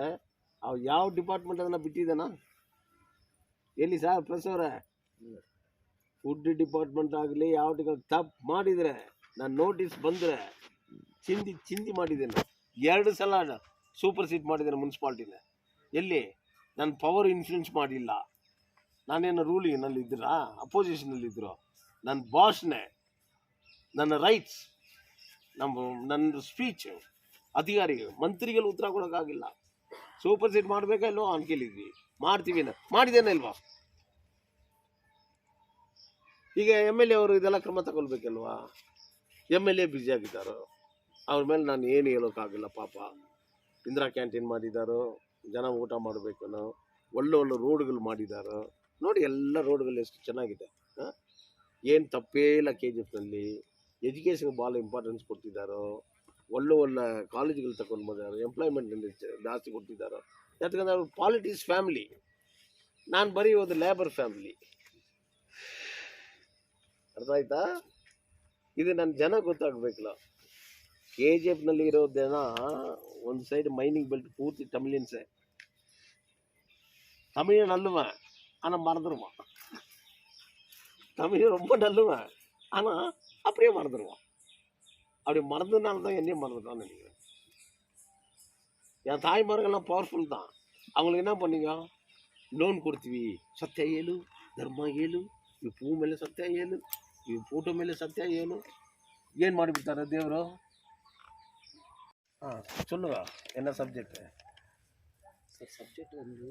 ಅವು ಯಾವ ಡಿಪಾರ್ಟ್ಮೆಂಟ್ ಅದನ್ನು ಬಿಟ್ಟಿದ್ದಾನ? ಎಲ್ಲಿ ಸರ್ ಪ್ರೆಸ್ ಅವರೇ? ಫುಡ್ ಡಿಪಾರ್ಟ್ಮೆಂಟ್ ಆಗಲಿ ಯಾವ ತಪ್ಪು ಮಾಡಿದರೆ ನಾನು ನೋಟಿಸ್ ಬಂದರೆ ಚಿಂದಿ ಮಾಡಿದ್ದೇನೆ. 2 ಸಲ ಸೂಪರ್ ಸೀಟ್ ಮಾಡಿದ್ದೇನೆ ಮುನ್ಸಿಪಾಲ್ಟಿನ. ಎಲ್ಲಿ ನನ್ನ ಪವರ್ ಇನ್ಫ್ಲೂಯೆನ್ಸ್ ಮಾಡಿಲ್ಲ. ನಾನೇನು ರೂಲಿಂಗ್ನಲ್ಲಿ ಇದ್ದೀರಾ, ಅಪೋಸಿಷನಲ್ಲಿದ್ದರು? ನನ್ನ ಬಾಸ್ನೇ, ನನ್ನ ರೈಟ್ಸ್, ನನ್ನ ಸ್ಪೀಚ್ ಅಧಿಕಾರಿಗಳು, ಮಂತ್ರಿಗಳು ಉತ್ತರ ಕೊಡೋಕ್ಕಾಗಿಲ್ಲ. ಸೂಪರ್ ಸೀಟ್ ಮಾಡಬೇಕಾ ಇಲ್ವೋ ಅನ್ಕೇಳಿದ್ವಿ, ಮಾಡ್ತೀವಿ, ಮಾಡಿದ್ದೇನೆ ಇಲ್ವಾ? ಈಗ MLA ಅವರು ಇದೆಲ್ಲ ಕ್ರಮ ತಗೊಳ್ಬೇಕಲ್ವಾ? MLA ಬ್ಯುಸಿ ಆಗಿದ್ದಾರೋ, ಅವ್ರ ಮೇಲೆ ನಾನು ಏನು ಹೇಳೋಕ್ಕಾಗಿಲ್ಲ. ಪಾಪ ಇಂದಿರಾ ಕ್ಯಾಂಟೀನ್ ಮಾಡಿದ್ದಾರೋ, ಜನ ಊಟ ಮಾಡಬೇಕು, ಒಳ್ಳೆ ರೋಡ್ಗಳು ಮಾಡಿದ್ದಾರೋ ನೋಡಿ. ಎಲ್ಲ ರೋಡ್ಗಳು ಎಷ್ಟು ಚೆನ್ನಾಗಿದೆ. ಏನು ತಪ್ಪೇ ಇಲ್ಲ. KGFನಲ್ಲಿ ಎಜುಕೇಷನ್ಗೆ ಭಾಳ ಇಂಪಾರ್ಟೆನ್ಸ್ ಕೊಡ್ತಿದ್ದಾರೋ, ಒಳ್ಳೆ ಕಾಲೇಜುಗಳು ತಗೊಂಡು ಬಂದಾರೋ, ಎಂಪ್ಲಾಯ್ಮೆಂಟ್ನಲ್ಲಿ ಜಾಸ್ತಿ ಕೊಡ್ತಿದ್ದಾರೋ, ಯಾಕಂದ್ರೆ ಅವ್ರು ಪಾಲಿಟಿಕ್ಸ್ ಫ್ಯಾಮಿಲಿ, ನಾನು ಬರೀ ಒಂದು ಲೇಬರ್ ಫ್ಯಾಮಿಲಿ. ಅರ್ಥ ಆಯ್ತಾ? ಇದು ನನ್ನ ಜನ ಗೊತ್ತಾಗಬೇಕಲ್ಲ. KGF ನಲ್ಲಿ ಇರೋ ಜನ ಒಂದು ಸೈಡ್ மைனிங் பெல்ட் பூர்த்தி தமிழியன்ஸு, தமிழன் நல்லுவன் ஆனால் மறந்துடுவான். தமிழ் ரொம்ப நல்லுவன் ஆனால் அப்படியே மறந்துடுவான். அப்படி மறந்ததுனால தான் என்னையும் மறந்துட்டான்னு நினைக்கிறேன். என் தாய்மார்கள்லாம் பவர்ஃபுல் தான். அவங்களுக்கு என்ன பண்ணீங்க? ಲೋನ್ ಕೊಡ್ತೀವಿ, ಸತ್ಯ ಏನು, ಧರ್ಮ ಏನು, ಈ ಪೂ ಮೇಲೆ ಸತ್ಯ ಏನು, ಈ ಫೋಟೋ ಮೇಲೆ ಸತ್ಯ ಏನು, ಏನು ಮಾಡಿಬಿಡ್ತಾರೆ ದೇವರು. சொல்லுங்க என்ன ಸಬ್ಜೆಕ್ಟ್? ಸರ್ ಸಬ್ಜೆಕ್ಟ್ ಒಂದು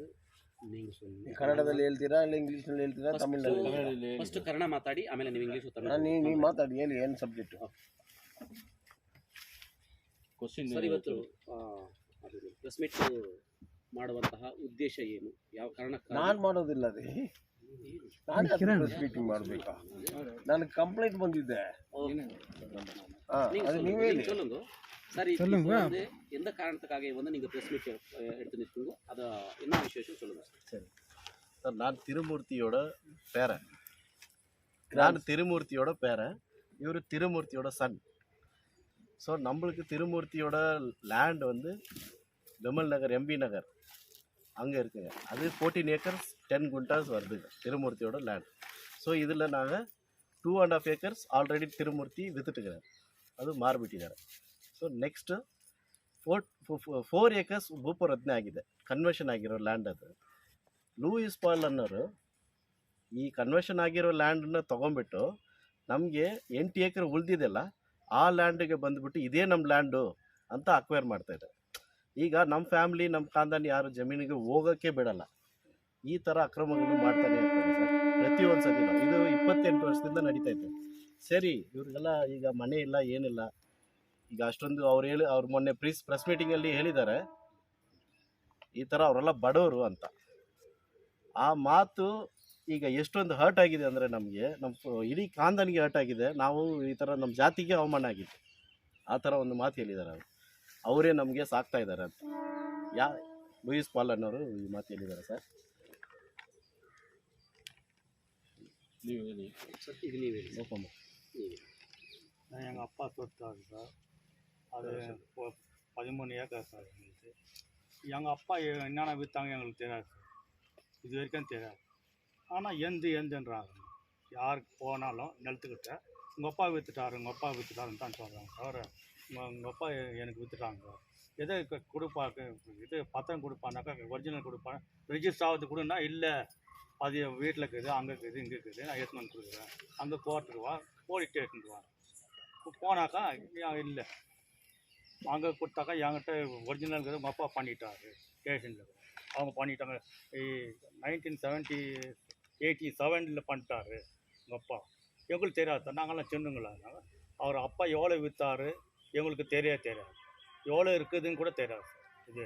ನೀವು ಸುಮ್ಮನೆ ಕನ್ನಡದಲ್ಲಿ ಹೇಳ್ತೀರಾ ಇಲ್ಲ ಇಂಗ್ಲೀಷ್ನಲ್ಲಿ ಹೇಳ್ತೀರಾ ತಮಿಳ್ನಲ್ಲಿ? ಫಸ್ಟ್ ಕನ್ನಡ ಮಾತಾಡಿ ಆಮೇಲೆ ನೀವು ಇಂಗ್ಲೀಷ್ ನೀವು ಮಾತಾಡಿ. ಏನು ಸಬ್ಜೆಕ್ಟ್? ಸರ್ ಇವತ್ತು ಪ್ರೆಸ್ ಮೀಟ್ ಮಾಡುವಂತಹ ಉದ್ದೇಶ ಏನು, ಯಾವ ಕಾರಣಕ್ಕೆ? ನಾನು ಮಾಡೋದಿಲ್ಲ ರೀ, ನಾನು ಪ್ರೆಸ್ ಮೀಟಿಂಗ್ ಮಾಡಬೇಕಾ? ನನಗೆ ಕಂಪ್ಲೇಂಟ್ ಬಂದಿದ್ದೆ. அது நீங்க சொல்லுங்க சார். இப்போ வந்து எந்த காரணத்துக்காக வந்து நீங்கள் ப்ரெஸ் மீட் எடுத்து நிற்குங்க, அதை என்ன விசேஷம் சொல்லுங்கள் சார். சரி சார், நான் திருமூர்த்தியோட பேரன். நான் திருமூர்த்தியோட பேரன், இவர் திருமூர்த்தியோட சன். ஸோ நம்மளுக்கு திருமூர்த்தியோட லேண்ட் வந்து விமல் நகர், எம்பி நகர் அங்கே இருக்குங்க. அது 14 acres 10 குண்டாஸ் வருதுங்க திருமூர்த்தியோட லேண்ட். ஸோ இதில் நாங்கள் 2.5 acres ஆல்ரெடி திருமூர்த்தி வித்துட்டுக்கிறார், ಅದು ಮಾರಿಬಿಟ್ಟಿದ್ದಾರೆ. ಸೊ ನೆಕ್ಸ್ಟ್ 4 acres ಭೂಪರತ್ನೆ ಆಗಿದೆ, ಕನ್ವರ್ಷನ್ ಆಗಿರೋ ಲ್ಯಾಂಡ್. ಅದು ಲೂಯಿಸ್ ಪಾಲ್ ಅನ್ನೋರು ಈ ಕನ್ವರ್ಷನ್ ಆಗಿರೋ ಲ್ಯಾಂಡನ್ನ ತೊಗೊಂಡ್ಬಿಟ್ಟು ನಮಗೆ 8 acre ಉಳಿದಿದೆಲ್ಲ ಆ ಲ್ಯಾಂಡಿಗೆ ಬಂದುಬಿಟ್ಟು ಇದೇ ನಮ್ಮ ಲ್ಯಾಂಡು ಅಂತ ಅಕ್ವೈರ್ ಮಾಡ್ತಾಯಿದ್ದಾರೆ. ಈಗ ನಮ್ಮ ಫ್ಯಾಮ್ಲಿ, ನಮ್ಮ ಖಾನ್ದಾನ್ ಯಾರು ಜಮೀನಿಗೆ ಹೋಗೋಕ್ಕೆ ಬಿಡಲ್ಲ. ಈ ಥರ ಅಕ್ರಮಗಳು ಮಾಡ್ತಾನೆ ಇರ್ತಾರೆ ಸರ್ ಪ್ರತಿಯೊಂದು ಸದಿನೂ. ಇದು 28 ವರ್ಷದಿಂದ ನಡೀತೈತೆ. ಸರಿ, ಇವ್ರಿಗೆಲ್ಲ ಈಗ ಮನೆ ಇಲ್ಲ, ಏನಿಲ್ಲ. ಈಗ ಅಷ್ಟೊಂದು ಅವ್ರು ಮೊನ್ನೆ ಪ್ರೆಸ್ ಮೀಟಿಂಗಲ್ಲಿ ಹೇಳಿದ್ದಾರೆ ಈ ಥರ ಅವರೆಲ್ಲ ಬಡವರು ಅಂತ. ಆ ಮಾತು ಈಗ ಎಷ್ಟೊಂದು ಹರ್ಟ್ ಆಗಿದೆ ಅಂದರೆ ನಮಗೆ, ನಮ್ಮ ಇಡೀ ಖಾನ್ದಾನಿಗೆ ಹರ್ಟ್ ಆಗಿದೆ. ನಾವು ಈ ಥರ ನಮ್ಮ ಜಾತಿಗೆ ಅವಮಾನ ಆಗಿದೆ, ಆ ಥರ ಒಂದು ಮಾತು ಹೇಳಿದ್ದಾರೆ ಅವರು. ಅವರೇ ನಮಗೆ ಸಾಕ್ತಾ ಇದ್ದಾರೆ ಅಂತ ಲೂಯಿಸ್ ಪಾಲ್ ಅನ್ನೋರು ಈ ಮಾತು ಹೇಳಿದ್ದಾರೆ ಸರ್. ನೀವು ಹೇಳಿ ಸರ್, ಈಗ ನೀವು ಹೇಳಿ. எங்கள் அப்பா சொத்து அது சார், அது 13 ஏக்கர் சார் எங்களுக்கு. எங்கள் அப்பா என்னென்ன விற்றாங்க எங்களுக்கு தெரியாது சார், இது வரைக்கும் தெரியாது. ஆனால் எந்துன்றாங்க. யாருக்கு போனாலும் நிலத்துக்கிட்ட உங்கள் அப்பா விற்றுட்டாருன்னு தான் சொல்கிறாங்க தவிர உங்கள் அப்பா எனக்கு விற்றுட்டாங்க. எதை கொடுப்பாங்க, இது பத்திரம் கொடுப்பானாக்கா ஒரிஜினல் கொடுப்பாங்க, ரிஜிஸ்டர் ஆகுது கொடுன்னா இல்லை, அது வீட்டில் இருக்குது, அங்கே இருக்குது, இங்கே இருக்குது, நான் எடுத்துன்னு வந்து கொடுக்குறேன். அங்கே கோர்ட்டுக்கு வா, போலீஸ் ஸ்டேஷனுக்கு வா. போனாக்கா இல்லை, அங்கே கொடுத்தாக்கா என்கிட்ட ஒரிஜினல் இருக்குது, உங்கள் அப்பா பண்ணிட்டாரு ஸ்டேஷனில். அவங்க பண்ணிட்டாங்க 1987 பண்ணிட்டாரு உங்கள் அப்பா. எங்களுக்கு தெரியாது சார், நாங்கள்லாம் சின்னங்களா. அவர் அப்பா எவ்வளோ விற்றாரு எங்களுக்கு தெரியாது, எவ்வளோ இருக்குதுன்னு கூட தெரியாது சார். இது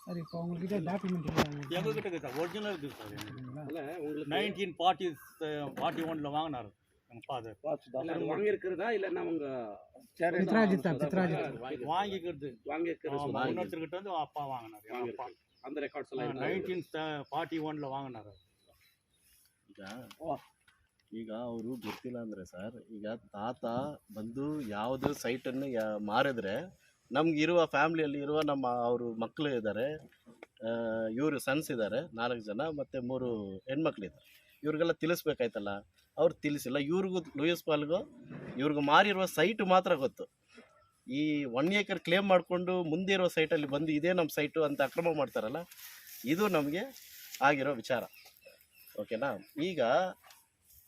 சார் இப்போ உங்கள்கிட்ட டாக்குமெண்ட் இருக்காங்க? எங்ககிட்ட இருக்குது சார், ஒரிஜினல் இருக்குது சார். இல்லை உங்களுக்கு 1941 வாங்கினார் எங்கள் ஃபாதர். வாங்கியிருக்கிறதா இல்லைன்னா அவங்க வாங்கிக்கிறது வாங்கியிருக்கிற இன்னொருத்தர்கிட்ட வந்து அப்பா வாங்கினார். எங்கள் அப்பா அந்த ரெக்கார்ட்ஸ் எல்லாம் 1941 வாங்கினார். ಈಗ ಅವರು ಗೊತ್ತಿಲ್ಲ ಅಂದರೆ ಸರ್, ಈಗ ತಾತ ಬಂದು ಯಾವುದು ಸೈಟನ್ನು ಮಾರಿದ್ರೆ ನಮಗಿರುವ ಫ್ಯಾಮ್ಲಿಯಲ್ಲಿ ಇರುವ ನಮ್ಮ ಅವರು ಮಕ್ಕಳು ಇದ್ದಾರೆ, ಇವರು ಸನ್ಸ್ ಇದ್ದಾರೆ 4 ಜನ, ಮತ್ತು 3 ಹೆಣ್ಮಕ್ಳಿದ್ದಾರೆ. ಇವ್ರಿಗೆಲ್ಲ ತಿಳಿಸ್ಬೇಕಾಯ್ತಲ್ಲ, ಅವ್ರು ತಿಳಿಸಿಲ್ಲ. ಇವ್ರಿಗೂ ಲೂಯಿಸ್ ಪಾಲ್ಗೂ ಇವ್ರಿಗೂ ಮಾರಿರುವ ಸೈಟು ಮಾತ್ರ ಗೊತ್ತು. ಈ 1 acre ಕ್ಲೇಮ್ ಮಾಡಿಕೊಂಡು ಮುಂದೆ ಇರೋ ಸೈಟಲ್ಲಿ ಬಂದು ಇದೇ ನಮ್ಮ ಸೈಟು ಅಂತ ಅಕ್ರಮ ಮಾಡ್ತಾರಲ್ಲ, ಇದು ನಮಗೆ ಆಗಿರೋ ವಿಚಾರ. ಓಕೆನಾ? ಈಗ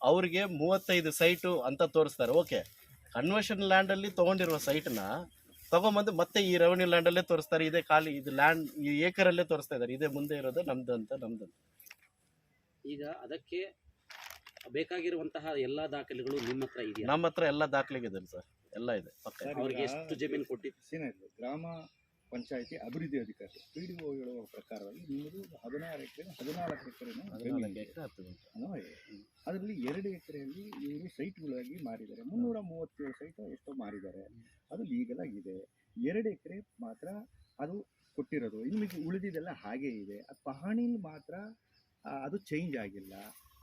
ಅವ್ರಿಗೆ 35 ಸೈಟು ಅಂತ ತೋರಿಸ್ತಾರೆ. ಓಕೆ, ಕನ್ವರ್ಷನ್ ಲ್ಯಾಂಡಲ್ಲಿ ತೊಗೊಂಡಿರುವ ಸೈಟನ್ನ ತೊಗೊಂಬಂದು ಮತ್ತೆ ಈ ರೆವೆನ್ಯೂ ಲ್ಯಾಂಡಲ್ಲೇ ತೋರಿಸ್ತಾರೆ. ಇದೇ ಖಾಲಿ ಇದು ಲ್ಯಾಂಡ್ ಈ ಏಕರಲ್ಲೇ ತೋರಿಸ್ತಾ ಇದ್ದಾರೆ, ಇದೇ ಮುಂದೆ ಇರೋದು ನಮ್ದು. ಈಗ ಅದಕ್ಕೆ ಬೇಕಾಗಿರುವಂತಹ ಎಲ್ಲ ದಾಖಲೆಗಳು ನಿಮ್ಮ ಹತ್ರ ಇದೆಯಾ? ನಮ್ಮ ಹತ್ರ ಎಲ್ಲ ದಾಖಲೆಗೆ ಇದೆ ಸರ್, ಎಲ್ಲ ಇದೆ ಪಕ್ಕ. ಅವ್ರಿಗೆ ಎಷ್ಟು ಜಮೀನು ಕೊಟ್ಟಿದ್ದು? ಗ್ರಾಮ ಪಂಚಾಯಿತಿ ಅಭಿವೃದ್ಧಿ ಅಧಿಕಾರಿ PDO ಹೇಳುವ ಪ್ರಕಾರವಾಗಿ ನಿಮ್ಮದು 16 ಎಕರೆ 14 ಎಕರೆನೂ 14 ಎಕರೆ 10 ಗುಂಟೆ. ಅದರಲ್ಲಿ 2 ಎಕರೆಯಲ್ಲಿ ಇವರು ಸೈಟ್ಗಳಾಗಿ ಮಾರಿದ್ದಾರೆ. 337 ಸೈಟ್ ಎಷ್ಟೋ ಮಾರಿದ್ದಾರೆ. ಅದು ಲೀಗಲ್ ಆಗಿದೆ. 2 ಎಕರೆ ಮಾತ್ರ ಅದು ಕೊಟ್ಟಿರೋದು. ಇನ್ನು ಉಳಿದಿದ್ದೆಲ್ಲ ಹಾಗೇ ಇದೆ. ಅದು ಪಹಣಿಲಿ ಮಾತ್ರ ಅದು ಚೇಂಜ್ ಆಗಿಲ್ಲ.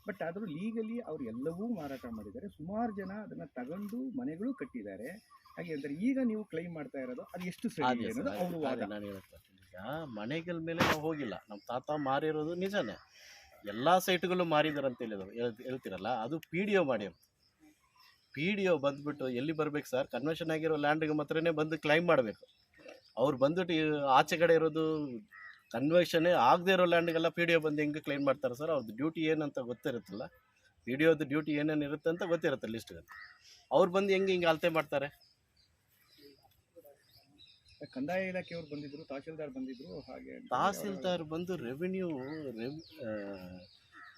ಬಟ್ ಆದರೂ ಲೀಗಲಿ ಅವ್ರು ಎಲ್ಲವೂ ಮಾರಾಟ ಮಾಡಿದ್ದಾರೆ. ಸುಮಾರು ಜನ ಅದನ್ನು ತಗೊಂಡು ಮನೆಗಳು ಕಟ್ಟಿದ್ದಾರೆ. ಹಾಗೆ ಅಂದರೆ ಈಗ ನೀವು ಕ್ಲೈಮ್ ಮಾಡ್ತಾ ಇರೋದು ಅದು ಎಷ್ಟು ಸರಿ ಅನ್ನೋದು ಅವರು ವಾದ. ನಾನು ಹೇಳ್ತಾ ಈಗ ಮನೆಗಳ ಮೇಲೆ ನಾವು ಹೋಗಿಲ್ಲ. ನಮ್ಮ ತಾತ ಮಾರಿರೋದು ನಿಜನೇ. ಎಲ್ಲ ಸೈಟ್ಗಳು ಮಾರಿದಾರೆ ಅಂತ ಹೇಳ್ತಿರಲ್ಲ, ಅದು PDO ಮಾಡಿರೋದು. PDO ಬಂದ್ಬಿಟ್ಟು ಎಲ್ಲಿ ಬರ್ಬೇಕು ಸರ್? ಕನ್ವರ್ಷನ್ ಆಗಿರೋ ಲ್ಯಾಂಡ್ಗೆ ಮಾತ್ರನೇ ಬಂದು ಕ್ಲೈಮ್ ಮಾಡಬೇಕು. ಅವ್ರು ಬಂದ್ಬಿಟ್ಟು ಆಚೆ ಕಡೆ ಇರೋದು ಕನ್ವರ್ಷನ್ನೇ ಆಗದೆ ಇರೋ ಲ್ಯಾಂಡ್ಗೆಲ್ಲ PDO ಬಂದು ಹೆಂಗೆ ಕ್ಲೈಮ್ ಮಾಡ್ತಾರೆ ಸರ್? ಅವ್ರದ್ದು ಡ್ಯೂಟಿ ಏನಂತ ಗೊತ್ತಿರುತ್ತಲ್ಲ, PDOದು ಡ್ಯೂಟಿ ಏನೇನು ಇರುತ್ತೆ ಅಂತ ಗೊತ್ತಿರುತ್ತೆ ಲಿಸ್ಟ್ಗೆ. ಅವ್ರು ಬಂದು ಹಿಂಗೆ ಅಳತೆ ಮಾಡ್ತಾರೆ. ಕಂದಾಯ ಇಲಾಖೆಯವರು ಬಂದಿದ್ರು, ತಹಶೀಲ್ದಾರ್ ಬಂದಿದ್ರು. ಹಾಗೆ ತಹಸೀಲ್ದಾರ್ ಬಂದು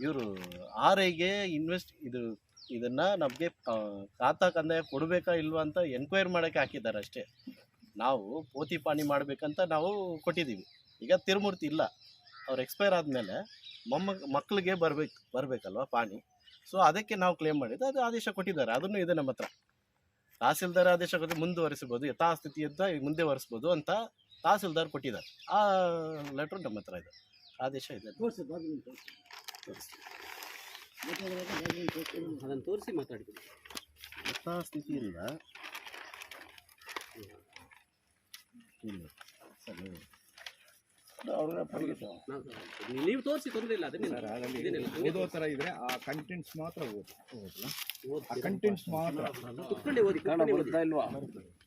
ಇವರು RIಗೆ ಇದನ್ನು ನಮಗೆ ಖಾತಾ ಕಂದಾಯ ಕೊಡಬೇಕಾ ಇಲ್ವಾ ಅಂತ ಎನ್ಕ್ವೈರಿ ಮಾಡೋಕ್ಕೆ ಹಾಕಿದ್ದಾರೆ ಅಷ್ಟೇ. ನಾವು ಪೋತಿ ಪಾಣಿ ಮಾಡಬೇಕಂತ ನಾವು ಕೊಟ್ಟಿದ್ದೀವಿ. ಈಗ ತಿರುಮೂರ್ತಿ ಇಲ್ಲ, ಅವ್ರು ಎಕ್ಸ್ಪೈರ್ ಆದಮೇಲೆ ಮಕ್ಕಳಿಗೆ ಬರಬೇಕಲ್ವ ಪಾಣಿ. ಸೊ ಅದಕ್ಕೆ ನಾವು ಕ್ಲೇಮ್ ಮಾಡಿದ್ದು. ಅದು ಆದೇಶ ಕೊಟ್ಟಿದ್ದಾರೆ, ಅದನ್ನು ಇದೆ ನಮ್ಮ ಹತ್ರ. ತಹಸೀಲ್ದಾರ್ ಆದೇಶ ಕೊಟ್ಟು ಮುಂದುವರಿಸ್ಬೋದು, ಯಥಾಸ್ಥಿತಿಯಿಂದ ಮುಂದುವರಿಸ್ಬೋದು ಅಂತ ತಹಸೀಲ್ದಾರ್ ಕೊಟ್ಟಿದ್ದಾರೆ. ಆ ಲೆಟ್ರು ನಮ್ಮ ಹತ್ರ ಇದೆ, ಆದೇಶ ಇದೆ. ಅದನ್ನು ತೋರಿಸಿ ಮಾತಾಡ್ತೀನಿ. ಯಥಾಸ್ಥಿತಿಯಿಂದ ಇಲ್ಲ ಸರ್, ನೀವು ತೋರಿಸಿ, ತೊಂದರೆ ಇಲ್ಲ. ಸರ್, ಅದರಲ್ಲಿ ಓದೋ ಥರ ಇದ್ರೆ ಆ ಕಂಟೆಂಟ್ಸ್ ಮಾತ್ರ ಓದಲ್ಲ. ಆ ಕಂಟೆಂಟ್ಸ್ ಮಾತ್ರ ಕುತ್ಕೊಂಡೇ ಓದಿ. ಇಲ್ವಾ?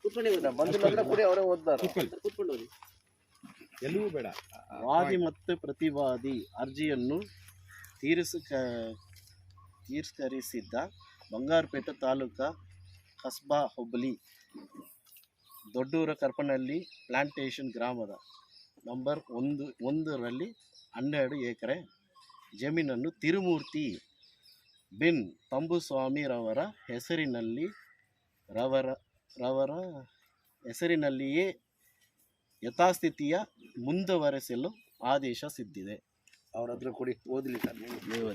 ಕುತ್ಕೊಂಡೇ ಓದಿ. ಬಂದಿಲ್ಲ ಕೂಡ ಅವರೇ ಓದ್ತಾರೆ. ಕುತ್ಕೊಂಡು ಓದಿ. ಎಲ್ಲವೂ ಬೇಡ. ವಾದಿ ಮತ್ತು ಪ್ರತಿವಾದಿ ಅರ್ಜಿಯನ್ನು ತಿರಸ್ಕರಿಸಿದ್ದ ಬಂಗಾರಪೇಟೆ ತಾಲೂಕಾ ಕಸ್ಬಾ ಹೋಬಳಿ ದೊಡ್ಡೂರ ಕರ್ಪನಹಳ್ಳಿ ಪ್ಲಾಂಟೇಶನ್ ಗ್ರಾಮದ ನಂಬರ್ 1ರಲ್ಲಿ 12 ಎಕರೆ ಜಮೀನನ್ನು ತಿರುಮೂರ್ತಿ ಬಿನ್ ತಂಬುಸ್ವಾಮಿರವರ ಹೆಸರಿನಲ್ಲಿಯೇ ಯಥಾಸ್ಥಿತಿಯ ಮುಂದುವರೆಸಲು ಆದೇಶಿಸಿದೆ. ಅವ್ರ ಹತ್ರ ಕೊಡಿ, ಓದಲಿ ಸರ್. ನೀವು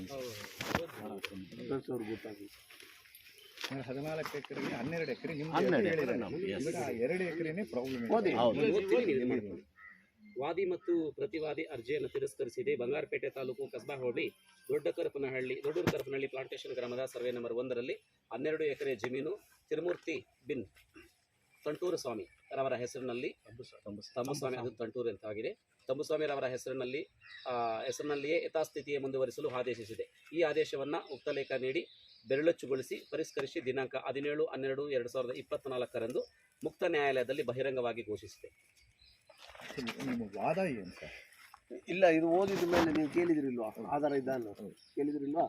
ಗೊತ್ತಾಗಿ 14 ಎಕರೆಗೆ 12 ಎಕರೆ ನಿಮ್ಗೆ 12 ಹೇಳಿದ್ದಾರೆ. ನಮ್ಗೆ, yes. ಇವಾಗ 2 ಎಕರೆನೇ ಪ್ರಾಬ್ಲಮ್. ವಾದಿ ಮತ್ತು ಪ್ರತಿವಾದಿ ಅರ್ಜಿಯನ್ನು ತಿರಸ್ಕರಿಸಿದೆ. ಬಂಗಾರಪೇಟೆ ತಾಲೂಕು ಕಸ್ಬಾ ಹೋಬಳಿ ದೊಡ್ಡೂರು ಕರಪನಹಳ್ಳಿ ಪ್ಲಾಂಟೇಶನ್ ಗ್ರಾಮದ ಸರ್ವೆ ನಂಬರ್ 1ರಲ್ಲಿ 12 ಎಕರೆ ಜಮೀನು ತಿರುಮೂರ್ತಿ ಬಿನ್ ತಂಟೂರು ಸ್ವಾಮಿ ರವರ ಹೆಸರಿನಲ್ಲಿ, ತಂಬುಸ್ವಾಮಿ ಅದು ತಂಟೂರು ಅಂತ ಆಗಿದೆ, ತಂಬುಸ್ವಾಮಿ ರವರ ಹೆಸರಿನಲ್ಲಿಯೇ ಯಥಾಸ್ಥಿತಿಯೇ ಮುಂದುವರಿಸಲು ಆದೇಶಿಸಿದೆ. ಈ ಆದೇಶವನ್ನು ಉಕ್ತಲೇಖ ನೀಡಿ ಬೆರಳಚ್ಚುಗೊಳಿಸಿ ಪರಿಷ್ಕರಿಸಿ ದಿನಾಂಕ 17/12/2024 ಮುಕ್ತ ನ್ಯಾಯಾಲಯದಲ್ಲಿ ಬಹಿರಂಗವಾಗಿ ಘೋಷಿಸಿದೆ. ನಿಮ್ಮ ವಾದ ಏನು ಸರ್? ಇಲ್ಲ, ಇದು ಓದಿದ ಮೇಲೆ ನೀವು ಕೇಳಿದ್ರಿಲ್ವಾ ಆಧಾರ ಇದ್ದ ಅನ್ನೋದು? ಕೇಳಿದ್ರಿಲ್ವಾ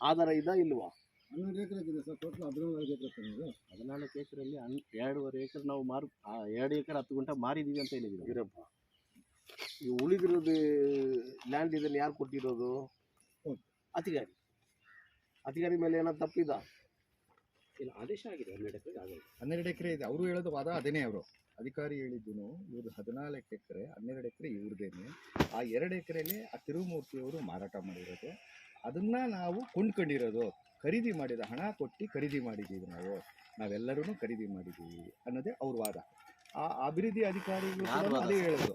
ಆಧಾರ ಇದ್ದ ಇಲ್ವಾ? 12 ಎಕರೆ ಇದೆ ಸರ್. ಟೋಟಲ್ 14 ಎಕರೆ. 14 ಎಕರೆಯಲ್ಲಿ 2.5 ಎಕರೆ ನಾವು 2 ಎಕರೆ 10 ಗುಂಟೆ ಮಾರಿದ್ದೀವಿ ಅಂತ ಹೇಳಿದ್ವಿ. ಇರಪ್ಪ, ಈ ಉಳಿದಿರೋದು ಲ್ಯಾಂಡ್ ಇದನ್ನು ಯಾರು ಕೊಟ್ಟಿರೋದು? ಅಧಿಕಾರಿ ಮೇಲೆ ಏನಾದ್ರು ತಪ್ಪಿದ? ಇಲ್ಲ, ಆದೇಶ ಆಗಿದೆ. 12 ಎಕರೆ ಆಗಿದೆ. 12 ಎಕರೆ ಇದೆ. ಅವರು ಹೇಳೋದು ವಾದ ಅದೇನೇ. ಅವರು ಅಧಿಕಾರಿ ಹೇಳಿದ್ದು ಇವರು 14 ಎಕರೆ 12 ಎಕರೆ ಇವ್ರದ್ದೇನೆ. ಆ 2 ಎಕರೆಯಲ್ಲಿ ಆ ತಿರುಮೂರ್ತಿಯವರು ಮಾರಾಟ ಮಾಡಿರೋದು. ಅದನ್ನು ನಾವು ಕೊಂಡ್ಕೊಂಡಿರೋದು, ಖರೀದಿ ಮಾಡಿದ ಹಣ ಕೊಟ್ಟು ಖರೀದಿ ಮಾಡಿದ್ದೀವಿ. ನಾವೆಲ್ಲರೂ ಖರೀದಿ ಮಾಡಿದ್ದೀವಿ ಅನ್ನೋದೇ ಅವ್ರ ವಾದ. ಆ ಅಭಿವೃದ್ಧಿ ಅಧಿಕಾರಿಗಳು ಅದೇ ಹೇಳೋದು.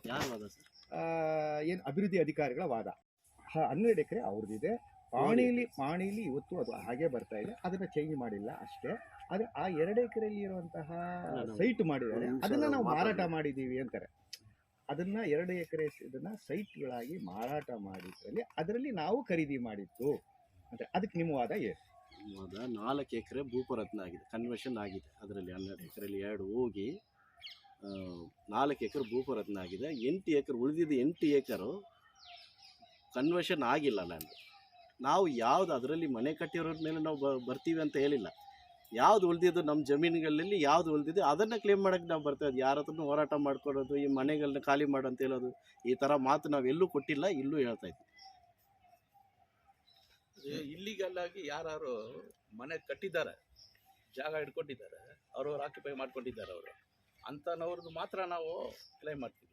ಏನು ಅಭಿವೃದ್ಧಿ ಅಧಿಕಾರಿಗಳ ವಾದ. 12 ಎಕರೆ ಅವ್ರದ್ದಿದೆ. ಪಾಣಿಲಿ ಇವತ್ತು ಅದು ಹಾಗೆ ಬರ್ತಾ ಇದೆ, ಅದನ್ನು ಚೇಂಜ್ ಮಾಡಿಲ್ಲ ಅಷ್ಟೇ. ಆದರೆ ಆ 2 ಎಕರೆಯಲ್ಲಿ ಇರುವಂತಹ ಸೈಟ್ ಮಾಡಿದ್ದಾರೆ, ಅದನ್ನು ನಾವು ಮಾರಾಟ ಮಾಡಿದ್ದೀವಿ ಅಂತಾರೆ. ಅದನ್ನು 2 ಎಕರೆ ಇದನ್ನು ಸೈಟ್ಗಳಾಗಿ ಮಾರಾಟ ಮಾಡಿದ್ರಲ್ಲಿ ಅದರಲ್ಲಿ ನಾವು ಖರೀದಿ ಮಾಡಿದ್ದು ಅಂತ. ಅದಕ್ಕೆ ನಿಮ್ಮ ವಾದ ಏನು? 4 ಎಕರೆ ಭೂಪರತ್ನ ಆಗಿದೆ, ಕನ್ವರ್ಷನ್ ಆಗಿದೆ. ಅದರಲ್ಲಿ 12 ಎಕರೆಯಲ್ಲಿ 2 ಹೋಗಿ 4 ಎಕರೆ ಭೂಪರತ್ನ ಆಗಿದೆ. 8 ಎಕರೆ ಉಳಿದಿದ್ದು 8 ಎಕರು ಕನ್ವರ್ಷನ್ ಆಗಿಲ್ಲ ಲ್ಯಾಂಡ್. ನಾವು ಯಾವುದು ಅದರಲ್ಲಿ ಮನೆ ಕಟ್ಟಿರೋರ ಮೇಲೆ ನಾವು ಬರ್ತೀವಿ ಅಂತ ಹೇಳಿಲ್ಲ. ಯಾವುದು ಉಳಿದಿದ್ದು ನಮ್ಮ ಜಮೀನುಗಳಲ್ಲಿ ಯಾವುದು ಉಳಿದಿದೆ ಅದನ್ನು ಕ್ಲೇಮ್ ಮಾಡೋಕ್ಕೆ ನಾವು ಬರ್ತೇವೆ. ಯಾರ ಹತ್ರನೂ ಹೋರಾಟ ಮಾಡ್ಕೊಡೋದು, ಈ ಮನೆಗಳನ್ನ ಖಾಲಿ ಮಾಡು ಅಂತ ಹೇಳೋದು, ಈ ಥರ ಮಾತು ನಾವು ಎಲ್ಲೂ ಕೊಟ್ಟಿಲ್ಲ, ಇಲ್ಲೂ ಹೇಳ್ತಾ ಇದ್ವಿ. ಇಲ್ಲಿಗಲ್ ಆಗಿ ಯಾರು ಮನೆ ಕಟ್ಟಿದ್ದಾರೆ, ಜಾಗ ಹಿಡ್ಕೊಂಡಿದ್ದಾರೆ, ಅವ್ರವ್ರು ಆಕ್ಯುಪೈ ಮಾಡ್ಕೊಂಡಿದ್ದಾರೆ, ಅವರು ಅಂಥವ್ರದ್ದು ಮಾತ್ರ ನಾವು ಕ್ಲೈಮ್ ಮಾಡ್ತೀವಿ.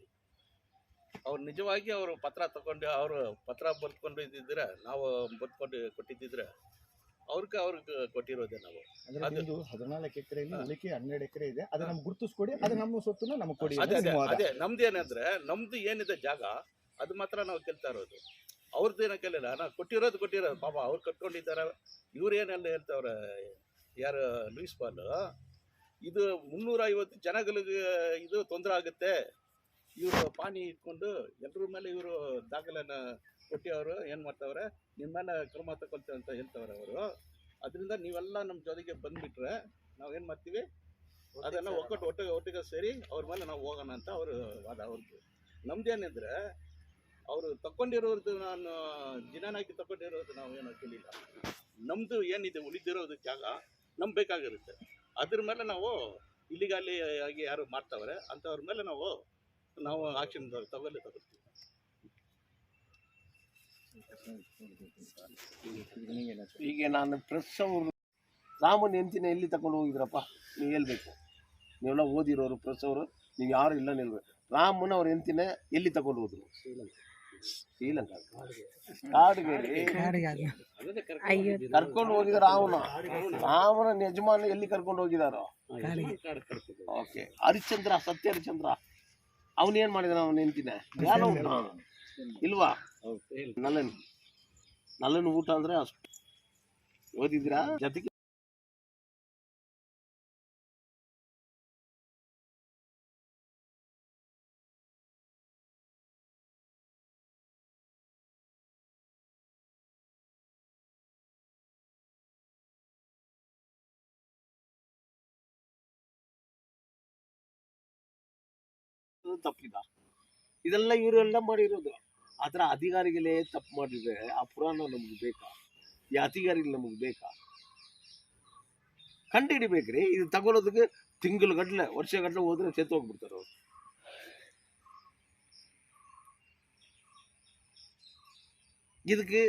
ಅವ್ರು ನಿಜವಾಗಿ ಅವರು ಪತ್ರ ತಗೊಂಡು ಅವರು ಪತ್ರ ಬರ್ಕೊಂಡು ಇದ್ದಿದ್ರೆ ನಾವು ಬರ್ಕೊಂಡು ಕೊಟ್ಟಿದ್ದಿದ್ರೆ ಅವ್ರಿಗೆ ಕೊಟ್ಟಿರೋದೆ ನಾವು. ಅಂದ್ರೆ ಅದು- ನಿಮ್ದು 14 ಎಕರೆಯಲ್ಲಿ ಉಳಿಕೆ 12 ಎಕರೆ ಇದೆ, ಅದು ನಮ್ಗೆ ಗುರುತಿಸ್ಕೊಡಿ, ಅದು ನಮ್ಮ ಸೊತ್ತನ್ನ ನಮಗೆ ಕೊಡಿ ಅದೇ ಅನ್ನೋದು ಅದೇ ನಿಮ್ಮ ವಾದ. ಅದೇ ನಮ್ದು ಏನಂದ್ರೆ ನಮ್ದು ಏನಿದೆ ಜಾಗ ಅದು ಮಾತ್ರ ನಾವು ಕೇಳ್ತಾ ಇರೋದು. ಅವ್ರದ್ದು ಏನೋ ಕೇಳಿಲ್ಲ, ನಾವು ಕೊಟ್ಟಿರೋದು ಪಾಪ ಅವ್ರು ಕಟ್ಕೊಂಡಿದ್ದಾರೆ. ಇವ್ರು ಏನೆಲ್ಲ ಹೇಳ್ತಾವ್ರೆ, ಯಾರು ಲೂಯಿಸ್ ಪಾಲ್, ಇದು 350 ಜನಗಳಿಗೆ ಇದು ತೊಂದರೆ ಆಗುತ್ತೆ, ಇವರು ಪಾನಿ ಇಟ್ಕೊಂಡು ಎಲ್ಲರ ಮೇಲೆ ಇವರು ದಾಖಲೆನ ಕೊಟ್ಟು ಅವರು ಏನು ಮಾಡ್ತಾವ್ರೆ, ನಿಮ್ಮ ಮೇಲೆ ಕ್ರಮ ತಗೊಳ್ತೇವೆ ಅಂತ ಹೇಳ್ತಾವ್ರೆ ಅವರು. ಅದರಿಂದ ನೀವೆಲ್ಲ ನಮ್ಮ ಜೊತೆಗೆ ಬಂದುಬಿಟ್ರೆ ನಾವೇನು ಮಾಡ್ತೀವಿ, ಅದನ್ನು ಒಟ್ಟಿಗೆ ಸೇರಿ ಅವ್ರ ಮೇಲೆ ನಾವು ಹೋಗೋಣ ಅಂತ ಅವರು ವಾದ. ಅವ್ರದ್ದು ನಮ್ದೇನೆಂದರೆ ಅವರು ತಗೊಂಡಿರೋದು, ನಾನು ಜಿನಾನಾಗಿ ತಗೊಂಡಿರೋದು ನಾವು ಏನೋ ಕೇಳಿಲ್ಲ. ನಮ್ಮದು ಏನಿದೆ ಉಳಿದಿರೋದು ಜಾಗ ನಮ್ಗೆ ಬೇಕಾಗಿರುತ್ತೆ. ಅದ್ರ ಮೇಲೆ ನಾವು ಇಲ್ಲಿಗಾಲಿ ಆಗಿ ಯಾರು ಮಾಡ್ತಾವ್ರೆ ಅಂಥವ್ರ ಮೇಲೆ ನಾವು ಆಕ್ಷನ್ ತಗೊಳ್ತೀವಿ. ಈಗ ನಾನು ಪ್ರೆಸ್ ಅವರು ರಾಮನ್ ಹೆಂಡ್ತಿನ ಎಲ್ಲಿ ತಗೊಂಡು ಹೋಗಿದ್ರಪ್ಪ ನೀವು ಹೇಳ್ಬೇಕು. ನೀವೆಲ್ಲ ಓದಿರೋರು ಪ್ರೆಸ್ ಅವರು, ನೀವು ಯಾರು ಇಲ್ಲ ನಿಲ್ಬೇಕು. ರಾಮನ ಅವ್ರ ಹೆಂಡ್ತಿನ ಎಲ್ಲಿ ತಗೊಂಡು ಹೋದ್ರು? ಶ್ರೀಲಂಕಾ ಕಾಡಿಗೆ ಕರ್ಕೊಂಡು ಹೋಗಿದಾರ. ರಾಮನ ಯಜಮಾನ ಎಲ್ಲಿ ಕರ್ಕೊಂಡು ಹೋಗಿದಾರೋ? ಓಕೆ. ಹರಿಶ್ಚಂದ್ರ, ಸತ್ಯ ಹರಿಶ್ಚಂದ್ರ, ಅವನೇನ್ ಮಾಡಿದಾನ? ಅವನ ಹೆಂಡ್ತಿನ ಯಾರೋ ಇಲ್ವಾ? ನಲ್ಲನ್ ಊಟ ಅಂದ್ರೆ ಅಷ್ಟು ಓದಿದ್ರಾ? ಜೊತೆಗೆ ತಪ್ಪಿದ. ಇದೆಲ್ಲ ಇವರೆಲ್ಲ ಮಾಡಿರೋದು. ಆತರ ಅಧಿಕಾರಿಗಳೇ ತಪ್ಪು ಮಾಡಿದ್ರೆ ಆ ಪುರಾಣ ನಮ್ಗೆ ಬೇಕಾ? ಈ ಅಧಿಕಾರಿಗಳು ನಮಗೆ ಬೇಕಾ? ಕಂಡು ಹಿಡಿಬೇಕ್ರಿ. ಇದು ತಗೊಳ್ಳೋದಕ್ಕೆ ತಿಂಗಳಗಟ್ಲೆ ವರ್ಷಗಟ್ಲೆ ಹೋದ್ರೆ ಸೆತ್ತು ಹೋಗ್ಬಿಡ್ತಾರೆ ಅವ್ರು. ಇದಕ್ಕೆ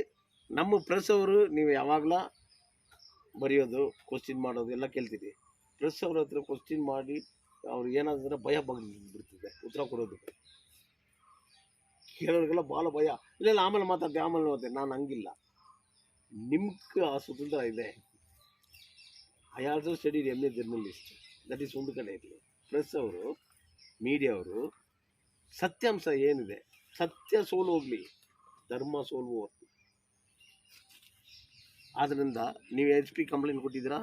ನಮ್ಮ ಪ್ರೆಸ್ ಅವರು ನೀವು ಯಾವಾಗಲ ಬರೆಯೋದು, ಕ್ವಶ್ಚಿನ್ ಮಾಡೋದು ಎಲ್ಲ ಕೇಳ್ತೀರಿ. ಪ್ರೆಸ್ ಅವ್ರ ಹತ್ರ ಕ್ವಶ್ಚಿನ್ ಮಾಡಿ ಅವ್ರು ಏನಾದ್ರೆ ಭಯ ಬಿಡ್ತಿದೆ ಉತ್ತರ ಕೊಡೋದಕ್ಕೆ. ಕೇಳೋರಿಗೆಲ್ಲ ಭಾಳ ಭಯ. ಇಲ್ಲ ಆಮೇಲೆ ಮಾತಾಡ್ತೀನಿ. ನಾನು ಹಂಗಿಲ್ಲ. ನಿಮ್ಗೆ ಆ ಸ್ವತಂತ್ರ ಇದೆ. I also study M A journalist. That is ಒಂದು ಕಡೆ ಇರಲಿ. ಪ್ರೆಸ್ ಅವರು, ಮೀಡಿಯಾ ಅವರು ಸತ್ಯಾಂಶ ಏನಿದೆ, ಸತ್ಯ ಸೋಲು ಹೋಗ್ಲಿ, ಧರ್ಮ ಸೋಲು ಹೋಗ್ಲಿ. ಆದ್ದರಿಂದ ನೀವು HP ಕಂಪ್ಲೇಂಟ್ ಕೊಟ್ಟಿದ್ದೀರಾ?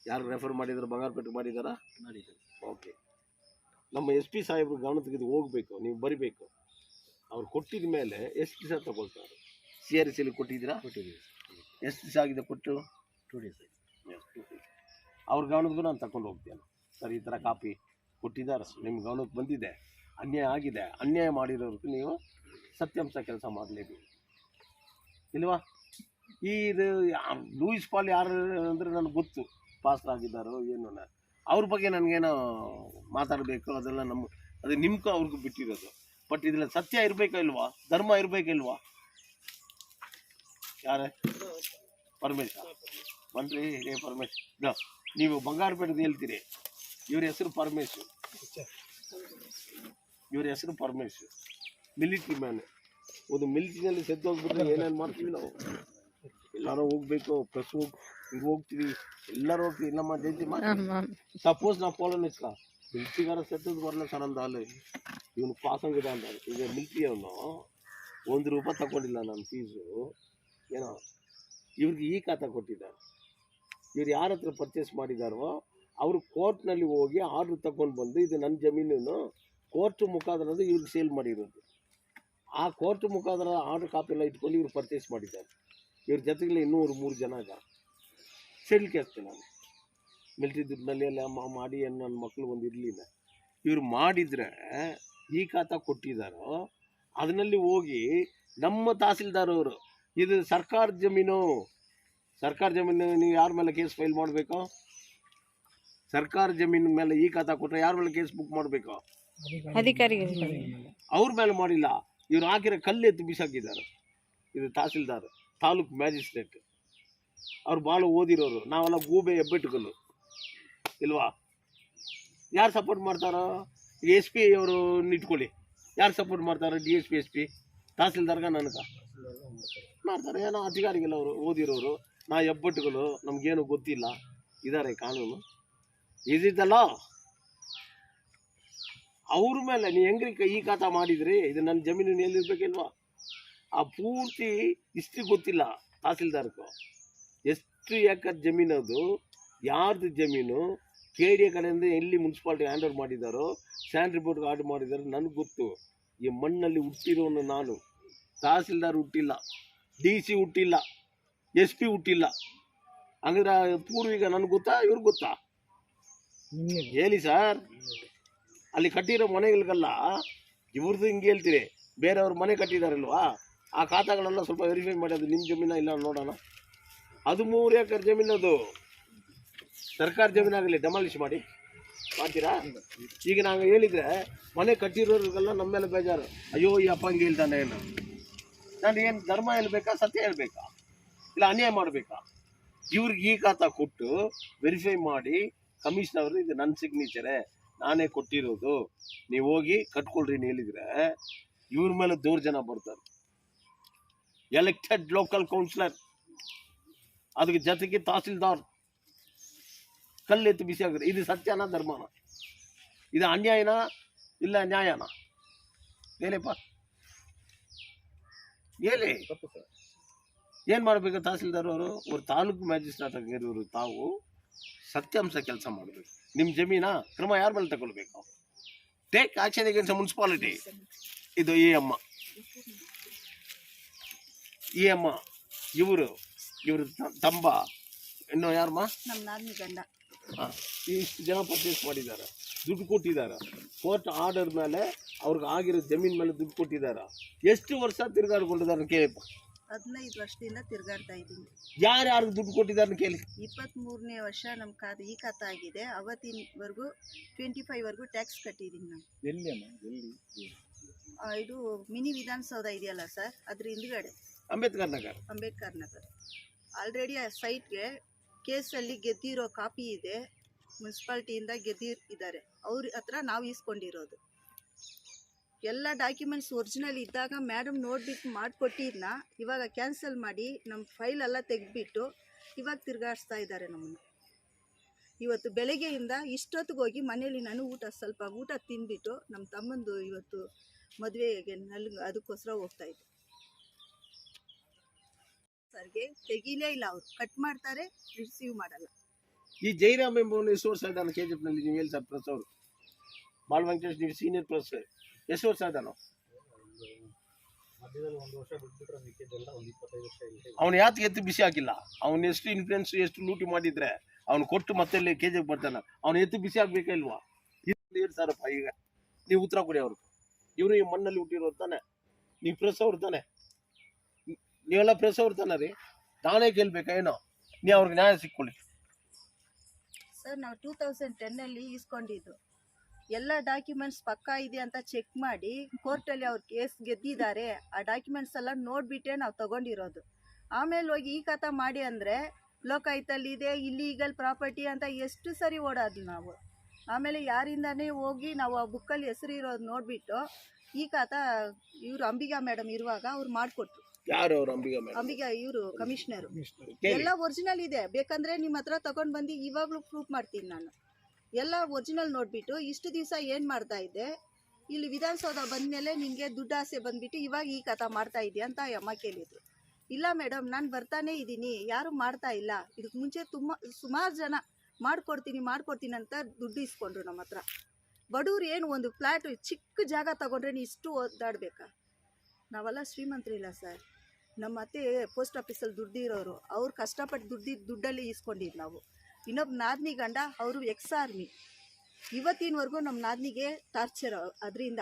ಯಾರು ರೆಫರ್ ಮಾಡಿದ್ರು? ಬಂಗಾರಪೇಟೆ ಮಾಡಿದಾರಾ? ಓಕೆ. ನಮ್ಮ SP ಸಾಹೇಬ್ರು ಗಮನಕ್ಕೆ ಇದು ಹೋಗ್ಬೇಕು, ನೀವು ಬರಿಬೇಕು. ಅವ್ರು ಕೊಟ್ಟಿದ ಮೇಲೆ ಎಷ್ಟು ದಿವಸ ತಗೊಳ್ತಾರೆ? CRCಲಿ ಕೊಟ್ಟಿದ್ದೀರಾ? ಎಷ್ಟು ದಿವಸ ಆಗಿದೆ ಕೊಟ್ಟು? 2 days. ಅವ್ರ ಗಮನಕ್ಕೂ ನಾನು ತಗೊಂಡು ಹೋಗ್ತೇನೆ. ಸರ್, ಈ ಥರ ಕಾಪಿ ಕೊಟ್ಟಿದ್ದಾರೆ, ನಿಮ್ಮ ಗಮನಕ್ಕೆ ಬಂದಿದೆ, ಅನ್ಯಾಯ ಆಗಿದೆ. ಅನ್ಯಾಯ ಮಾಡಿರೋರ್ಗೂ ನೀವು ಸತ್ಯಾಂಶ ಕೆಲಸ ಮಾಡಲೇಬೇಕು, ಇಲ್ವಾ? ಈ ಲೂಯಿಸ್ ಪಾಲ್ ಯಾರು ಅಂದರೆ ನನಗೆ ಗೊತ್ತು, ಪಾಸ್ಟರ್ ಆಗಿದ್ದಾರೋ ಏನೋ. ಅವ್ರ ಬಗ್ಗೆ ನನಗೇನೋ ಮಾತಾಡಬೇಕು, ಅದೆಲ್ಲ ಅದು ನಿಮ್ಗೂ ಅವ್ರಿಗೂ ಬಿಟ್ಟಿರೋದು. ಬಟ್ ಇದ್ರಲ್ಲಿ ಸತ್ಯ ಇರಬೇಕಾ ಇಲ್ವಾ? ಧರ್ಮ ಇರಬೇಕಿಲ್ವಾ? ಯಾರೇ ಪರಮೇಶ್ ಬನ್ರಿ. ಹೇ ಪರಮೇಶ್, ನೀವು ಬಂಗಾರಪೇಟೆದು ಹೇಳ್ತೀರಿ. ಇವ್ರ ಹೆಸರು ಪರಮೇಶ್. Military man. ಒಂದು ಮಿಲಿಟ್ರಿನಲ್ಲಿ ಸೆದ್ದು ಹೋಗ್ಬಿಟ್ರೆ ಏನೇನು ಮಾಡ್ತೀವಿ ನಾವು? ಎಲ್ಲರೂ ಹೋಗ್ಬೇಕು, ಪ್ರೆಸ್ ಹೋಗ್ತೀವಿ, ಎಲ್ಲರೂ ಹೋಗ್ತೀವಿ. ಇಲ್ಲಮ್ಮ ಜಯಂತಿ ಸಪೋಸ್ ನಾವು ಪೋಲನ್ ಇಸ್ಕಾ ಮಿಲಿಟ್ರಿಗಾರ ಸೆತ್ತದ್ದು ಬರಲ್ಲ ಸರ್ ಅಂದ ಅಲ್ಲಿ ಇವನು ಪಾಸಂಗಿದ ಅಂತ. ಈಗ ಮಿಲಿಟ್ರಿ ಅವನು ₹1 ತಗೊಂಡಿಲ್ಲ ನನ್ನ ಫೀಸು. ಏನೋ ಇವ್ರಿಗೆ ಈ ಖಾತಾ ಕೊಟ್ಟಿದ್ದಾರೆ. ಇವ್ರು ಯಾರ ಹತ್ರ ಪರ್ಚೇಸ್ ಮಾಡಿದಾರೋ ಅವರು ಕೋರ್ಟ್ನಲ್ಲಿ ಹೋಗಿ ಆರ್ಡ್ರ್ ತಗೊಂಡು ಬಂದು, ಇದು ನನ್ನ ಜಮೀನು, ಕೋರ್ಟ್ ಮುಖಾಂತರ ಇವ್ರಿಗೆ ಸೇಲ್ ಮಾಡಿರೋದು. ಆ ಕೋರ್ಟ್ ಮುಖಾಂತರ ಆರ್ಡ್ರ್ ಕಾಪಿ ಎಲ್ಲ ಇಟ್ಕೊಂಡು ಇವ್ರು ಪರ್ಚೇಸ್ ಮಾಡಿದ್ದಾರೆ. ಇವ್ರ ಜೊತೆಗೆ ಇನ್ನೂ 3 ಜನ ಇದ್ದಾರೆ. ಸೆಡ್ಲ್ ಕೇಳ್ತೇನೆ ನಾನು. ಮಿಲಿಟ್ರಿ ದುಡ್ಡಿನಲ್ಲಿ ಎಲ್ಲ ಮಾಡಿ ನನ್ನ ಮಕ್ಕಳು ಒಂದು ಇರಲಿಲ್ಲ. ಇವ್ರು ಮಾಡಿದರೆ ಈ ಖಾತಾ ಕೊಟ್ಟಿದ್ದಾರೋ ಅದರಲ್ಲಿ ಹೋಗಿ ನಮ್ಮ ತಹಸೀಲ್ದಾರ್ ಅವರು, ಇದು ಸರ್ಕಾರ ಜಮೀನು ನೀವು ಯಾರ ಮೇಲೆ ಕೇಸ್ ಫೈಲ್ ಮಾಡಬೇಕು? ಸರ್ಕಾರ ಜಮೀನು ಮೇಲೆ ಈ ಖಾತಾ ಕೊಟ್ಟರೆ ಯಾರ ಮೇಲೆ ಕೇಸ್ ಬುಕ್ ಮಾಡಬೇಕು? ಅವ್ರ ಮೇಲೆ ಮಾಡಿಲ್ಲ. ಇವ್ರು ಹಾಕಿರೋ ಕಲ್ಲು ಎತ್ತು ಬಿಸಾಕಿದ್ದಾರೆ. ಇದು ತಹಸೀಲ್ದಾರ್, ತಾಲೂಕು ಮ್ಯಾಜಿಸ್ಟ್ರೇಟ್. ಅವ್ರು ಭಾಳ ಓದಿರೋರು. ನಾವೆಲ್ಲ ಗೂಬೆ ಹೆಬ್ಬೆಟ್ಟುಕಲ್ಲು, ಇಲ್ವಾ? ಯಾರು ಸಪೋರ್ಟ್ ಮಾಡ್ತಾರೋ? ಎಸ್ ಪಿ ಅವರು ಇಟ್ಕೊಳ್ಳಿ, ಯಾರು ಸಪೋರ್ಟ್ ಮಾಡ್ತಾರೆ? DSP SP ತಹಸೀಲ್ದಾರ್ಗ ನನಗೆ ಮಾಡ್ತಾರೆ. ಏನೋ ಅಧಿಕಾರಿಗಳು ಅವರು ಓದಿರೋರು, ನಾ ಹೆಬ್ಬಟ್ಟುಗಳು, ನಮಗೇನು ಗೊತ್ತಿಲ್ಲ ಇದ್ದಾರೆ. ಕಾನೂನು ಇದಿದ್ದಲ್ಲ ಅವ್ರ ಮೇಲೆ ನೀವು ಹೆಂಗ್ರಿ ಈ ಖಾತಾ ಮಾಡಿದ್ರಿ? ಇದು ನನ್ನ ಜಮೀನು ಎಲ್ಲಿರ್ಬೇಕಿಲ್ವಾ? ಆ ಪೂರ್ತಿ ಇಷ್ಟು ಗೊತ್ತಿಲ್ಲ ತಹಸೀಲ್ದಾರ್ಗೂ. ಎಷ್ಟು ಎಕರ್ ಜಮೀನು ಅದು, ಯಾರ್ದು ಜಮೀನು, KDA ಕಡೆಯಿಂದ ಎಲ್ಲಿ ಮುನ್ಸಿಪಾಲ್ಟಿ ಹ್ಯಾಂಡ್ ಓವರ್ ಮಾಡಿದ್ದಾರೋ, ಸ್ಯಾಂಡ್ ರಿಪೋರ್ಟ್ಗೆ ಆರ್ಡರ್ ಮಾಡಿದ್ದಾರೋ ನನಗೆ ಗೊತ್ತು. ಈ ಮಣ್ಣಲ್ಲಿ ಹುಟ್ಟಿರೋನು ನಾನು. ತಹಸೀಲ್ದಾರ್ ಹುಟ್ಟಿಲ್ಲ, DC ಹುಟ್ಟಿಲ್ಲ, SP ಹುಟ್ಟಿಲ್ಲ. ಹಂಗಾದ್ರೆ ಪೂರ್ವಿಗ ನನಗೆ ಗೊತ್ತಾ, ಇವ್ರಿಗೆ ಗೊತ್ತಾ? ಹೇಳಿ ಸರ್. ಅಲ್ಲಿ ಕಟ್ಟಿರೋ ಮನೆಗಳಿಗೆಲ್ಲ ಇವ್ರದ್ದು ಹಿಂಗೆ ಹೇಳ್ತೀರಿ, ಬೇರೆಯವ್ರ ಮನೆ ಕಟ್ಟಿದಾರಲ್ವಾ, ಆ ಖಾತಾಗಳೆಲ್ಲ ಸ್ವಲ್ಪ ವೆರಿಫೈ ಮಾಡಿ ಅದು ನಿಮ್ಮ ಜಮೀನ ಇಲ್ಲ ನೋಡೋಣ. ಅದು 3 ಎಕರೆ ಜಮೀನು, ಅದು ಸರ್ಕಾರ ಜಮೀನಾಗಲಿ ಡೆಮಾಲಿಷ್ ಮಾಡ್ತೀರಾ? ಈಗ ನಾವು ಹೇಳಿದರೆ ಮನೆ ಕಟ್ಟಿರೋರಿಗೆಲ್ಲ ನಮ್ಮ ಮೇಲೆ ಬೇಜಾರು. ಅಯ್ಯೋ ಈ ಅಪ್ಪ ಹಂಗೆ ಹೇಳ್ತಾನೆ, ನಾನು ಏನು ಧರ್ಮ ಹೇಳ್ಬೇಕಾ, ಸತ್ಯ ಹೇಳ್ಬೇಕಾ, ಇಲ್ಲ ಅನ್ಯಾಯ ಮಾಡಬೇಕಾ? ಇವ್ರಿಗೆ ಈ ಖಾತಾ ಕೊಟ್ಟು ವೆರಿಫೈ ಮಾಡಿ ಕಮಿಷನರ್ ಇದು ನನ್ನ ಸಿಗ್ನೇಚರೇ, ನಾನೇ ಕೊಟ್ಟಿರೋದು, ನೀವು ಹೋಗಿ ಕಟ್ಕೊಳ್ರಿ ಅಂತ ಹೇಳಿದರೆ ಇವ್ರ ಮೇಲೆ ದೌರ್ಜನ್ಯ ಬರ್ತಾರೆ. ಎಲೆಕ್ಟೆಡ್ ಲೋಕಲ್ ಕೌನ್ಸಿಲರ್, ಅದಕ್ಕೆ ಜೊತೆಗೆ ತಹಸೀಲ್ದಾರ್ ಕಲ್ಲೆತ್ತು ಬಿಸಿ ಆಗುತ್ತೆ. ಇದು ಸತ್ಯನಾ ಧರ್ಮನ? ಇದು ಅನ್ಯಾಯನಾ ಇಲ್ಲ ನ್ಯಾಯನಾ? ಹೇಳಪ್ಪ, ಹೇಳಿ. ಏನು ಮಾಡಬೇಕು ತಹಸೀಲ್ದಾರ್ ಅವರು? ಒಂದು ತಾಲೂಕು ಮ್ಯಾಜಿಸ್ಟ್ರೇಟ್ ಆಗಿರೋರು ತಾವು ಸತ್ಯಾಂಶ ಕೆಲಸ ಮಾಡಬೇಕು. ನಿಮ್ಮ ಜಮೀನಾ ಕ್ರಮ ಯಾರ ಮೇಲೆ ತಗೊಳ್ಬೇಕು? Take action against municipality. ಇದು ಈ ಅಮ್ಮ ಇವರು ತಂಬ ಇನ್ನು ಯಾರಮ್ಮ, ನಮ್ಮ ನಾದಿನಿ ಗಂಡ. ಇಷ್ಟು ಜನ ಪರ್ಚೇಸ್ ಮಾಡಿದ್ದಾರೆ, ದುಡ್ಡು ಕೊಟ್ಟಿದ್ದಾರೆ. ಕೋರ್ಟ್ ಆರ್ಡರ್ ಮೇಲೆ ಅವ್ರಿಗೆ ಆಗಿರೋ ಜಮೀನ್ ಮೇಲೆ ದುಡ್ಡು ಕೊಟ್ಟಿದ್ದಾರೆ. ಎಷ್ಟು ವರ್ಷ ತಿರುಗಾಡ್ಕೊಂಡಿದ್ದಾರೆ ಕೇಳಪ್ಪ? 15 ವರ್ಷದಿಂದ ತಿರುಗಾಡ್ತಾ ಇದ್ದೀನಿ. ಯಾರ್ಯಾರು ದುಡ್ಡು ಕೊಟ್ಟಿದ್ದಾರೆ ಕೇಳಿ. 23ನೇ ವರ್ಷ ನಮ್ಮ ಈ ಖಾತಾ ಆಗಿದೆ. ಅವತ್ತಿನವರೆಗೂ 25ವರೆಗೂ ಟ್ಯಾಕ್ಸ್ ಕಟ್ಟಿದ್ದೀನಿ ನಾನು. ಎಲ್ಲಿ ಅಮ್ಮ, ಎಲ್ಲಿ? ಇದು ಮಿನಿ ವಿಧಾನಸೌಧ ಇದೆಯಲ್ಲ ಸರ್, ಅದ್ರ ಹಿಂದ್ಗಡೆ ಅಂಬೇಡ್ಕರ್ ನಗರ್. ಆಲ್ರೆಡಿ ಆ ಸೈಟ್ಗೆ ಕೇಸಲ್ಲಿ ಗೆದ್ದಿರೋ ಕಾಪಿ ಇದೆ, ಮುನ್ಸಿಪಾಲ್ಟಿಯಿಂದ ಗೆದ್ದಿದ್ದಾರೆ. ಅವ್ರ ಹತ್ರ ನಾವು ಇಸ್ಕೊಂಡಿರೋದು ಎಲ್ಲ ಡಾಕ್ಯುಮೆಂಟ್ಸ್ ಒರಿಜಿನಲ್ ಇದ್ದಾಗ ಮೇಡಮ್ ನೋಡ್ಬಿಟ್ಟು ಮಾಡಿಕೊಟ್ಟಿದ್ನ ಇವಾಗ ಕ್ಯಾನ್ಸಲ್ ಮಾಡಿ ನಮ್ಮ ಫೈಲ್ ಎಲ್ಲ ತೆಗೆದ್ಬಿಟ್ಟು ಇವಾಗ ತಿರುಗಾಡಿಸ್ತಾ ಇದ್ದಾರೆ ನಮ್ಮನ್ನು. ಇವತ್ತು ಬೆಳಗ್ಗೆಯಿಂದ ಇಷ್ಟೊತ್ತಿಗೆ ಹೋಗಿ ಮನೇಲಿ ನಾನು ಸ್ವಲ್ಪ ಊಟ ತಿಂದ್ಬಿಟ್ಟು ನಮ್ಮ ತಮ್ಮಂದು ಇವತ್ತು ಮದುವೆಗೆ ಅದಕ್ಕೋಸ್ಕರ ಹೋಗ್ತಾ ಇದ್ದೆ. ಸರ್ಗೆ ತೆಗೀಲೇ ಇಲ್ಲ, ಅವರು ಕಟ್ ಮಾಡ್ತಾರೆ, ರಿಸೀವ್ ಮಾಡಲ್ಲ. ಈ ಜೈರಾಮ್ ಎಂಬುವನು ಎಷ್ಟು ವರ್ಷ ಇದ್ದಾನೆ KGF ನಲ್ಲಿ? ನೀವು ಹೇಳಿ ಸರ್, ಪ್ರೆಸ್ ಅವರು ಬಾಲ್ ವೆಂಕಟೇಶ್, ನೀವು ಸೀನಿಯರ್ ಪ್ರೆಸ್, ಎಷ್ಟು ವರ್ಷ ಇದ್ದಾನೋ? ಮಧ್ಯದಲ್ಲಿ 1 ವರ್ಷ ಬಿಟ್ಬಿಟ್ರೆ ಮಿಕ್ಕಿದ್ದೆಲ್ಲ ಒಂದು 25 ವರ್ಷ ಇಲ್ಲಿ. ಅವನು ಯಾಕೆ ಎತ್ತು ಬಿಸಿ ಹಾಕಿಲ್ಲ? ಅವನು ಎಷ್ಟು ಇನ್ಫ್ಲೂಯೆನ್ಸ್, ಎಷ್ಟು ಲೂಟಿ ಮಾಡಿದ್ರೆ ಅವ್ನು ಕೊಟ್ಟು ಮತ್ತೆ ಇಲ್ಲಿ KGF ಬರ್ತಾನೆ. ಅವ್ನು ಎತ್ತು ಬಿಸಿ ಆಗ್ಬೇಕಾ ಇಲ್ವಾ? ಏನು ಸಾರಪ್ಪ, ಈಗ ನೀವು ಉತ್ತರ ಕೊಡಿ ಅವ್ರಿಗೆ. ಇವರು ಈ ಮಣ್ಣಲ್ಲಿ ಹುಟ್ಟಿರೋರು ತಾನೆ, ನೀವು ಪ್ರೆಸ್ ಅವ್ರು ತಾನೆ, ನೀವೆಲ್ಲ ಪ್ರೆಸ್ ಅವ್ರು ತಾನೆ ರೀ. ನಾನೇ ಕೇಳ್ಬೇಕಾ ಏನೋ? ನೀವು ಅವ್ರಿಗೆ ನ್ಯಾಯ ಸಿಕ್ಕೊಳ್ಳಿ ಸರ್. ನಾವು 2010ನಲ್ಲಿ ಇಸ್ಕೊಂಡಿದ್ದು ಎಲ್ಲ ಡಾಕ್ಯುಮೆಂಟ್ಸ್ ಪಕ್ಕಾ ಇದೆ ಅಂತ ಚೆಕ್ ಮಾಡಿ ಕೋರ್ಟಲ್ಲಿ ಅವ್ರು ಕೇಸ್ ಗೆದ್ದಿದ್ದಾರೆ. ಆ ಡಾಕ್ಯುಮೆಂಟ್ಸ್ ಎಲ್ಲ ನೋಡಿಬಿಟ್ಟೆ ನಾವು ತಗೊಂಡಿರೋದು. ಆಮೇಲೆ ಹೋಗಿ ಈ ಖಾತಾ ಮಾಡಿ ಅಂದರೆ ಲೋಕಾಯುಕ್ತಲ್ಲಿ ಇದೆ, ಇಲ್ಲೀಗಲ್ ಪ್ರಾಪರ್ಟಿ ಅಂತ ಎಷ್ಟು ಸರಿ ಓಡೋದು ನಾವು. ಆಮೇಲೆ ಯಾರಿಂದನೇ ಹೋಗಿ ನಾವು ಆ ಬುಕ್ಕಲ್ಲಿ ಹೆಸರು ಇರೋದು ನೋಡಿಬಿಟ್ಟು ಈ ಖಾತಾ ಇವರು ಅಂಬಿಗಾ ಮೇಡಮ್ ಇರುವಾಗ ಅವ್ರು ಮಾಡಿಕೊಟ್ರು. ಯಾರು ಅವರು? ಅಂಬಿಗಾ ಇವರು ಕಮಿಷನರು. ಎಲ್ಲ ಒರಿಜಿನಲ್ ಇದೆ, ಬೇಕಂದ್ರೆ ನಿಮ್ಮ ಹತ್ರ ತಗೊಂಡು ಬಂದು ಇವಾಗಲೂ ಪ್ರೂಫ್ ಮಾಡ್ತೀನಿ ನಾನು. ಎಲ್ಲ ಒರಿಜಿನಲ್ ನೋಡಿಬಿಟ್ಟು ಇಷ್ಟು ದಿವಸ ಏನು ಮಾಡ್ತಾ ಇದ್ದೆ, ಇಲ್ಲಿ ವಿಧಾನಸೌಧ ಬಂದಮೇಲೆ ನಿಮಗೆ ದುಡ್ಡು ಆಸೆ ಬಂದುಬಿಟ್ಟು ಇವಾಗ ಈ ಖಾತಾ ಮಾಡ್ತಾ ಇದೆಯಾ ಅಂತ ಅಮ್ಮ ಕೇಳಿದ್ರು. ಇಲ್ಲ ಮೇಡಮ್, ನಾನು ಬರ್ತಾನೇ ಇದ್ದೀನಿ, ಯಾರು ಮಾಡ್ತಾ ಇಲ್ಲ. ಇದಕ್ಕೆ ಮುಂಚೆ ಸುಮಾರು ಜನ ಮಾಡ್ಕೊಡ್ತೀನಿ ಅಂತ ದುಡ್ಡು ಇಸ್ಕೊಂಡ್ರು ನಮ್ಮ ಹತ್ರ. ಬಡವ್ರು ಏನು ಒಂದು ಫ್ಲ್ಯಾಟ್ ಚಿಕ್ಕ ಜಾಗ ತಗೊಂಡ್ರೆ ಇಷ್ಟು ಓದಾಡಬೇಕಾ? ನಾವೆಲ್ಲ ಶ್ರೀಮಂತರಿಲ್ಲ ಸರ್. ನಮ್ಮ ಅತ್ತೆ ಪೋಸ್ಟ್ ಆಫೀಸಲ್ಲಿ ದುಡ್ಡಿರೋರು, ಅವ್ರು ಕಷ್ಟಪಟ್ಟು ದುಡ್ಡಲ್ಲಿ ಇಸ್ಕೊಂಡಿದ್ದು ನಾವು. ಇನ್ನೊಬ್ಬ ನಾದಿನಿ ಗಂಡ, ಅವರು ಎಕ್ಸ್ ಆರ್ಮಿ. ಇವತ್ತಿನವರೆಗೂ ನಮ್ಮ ನಾದಿನಿಗೆ ಟಾರ್ಚರ್. ಅದರಿಂದ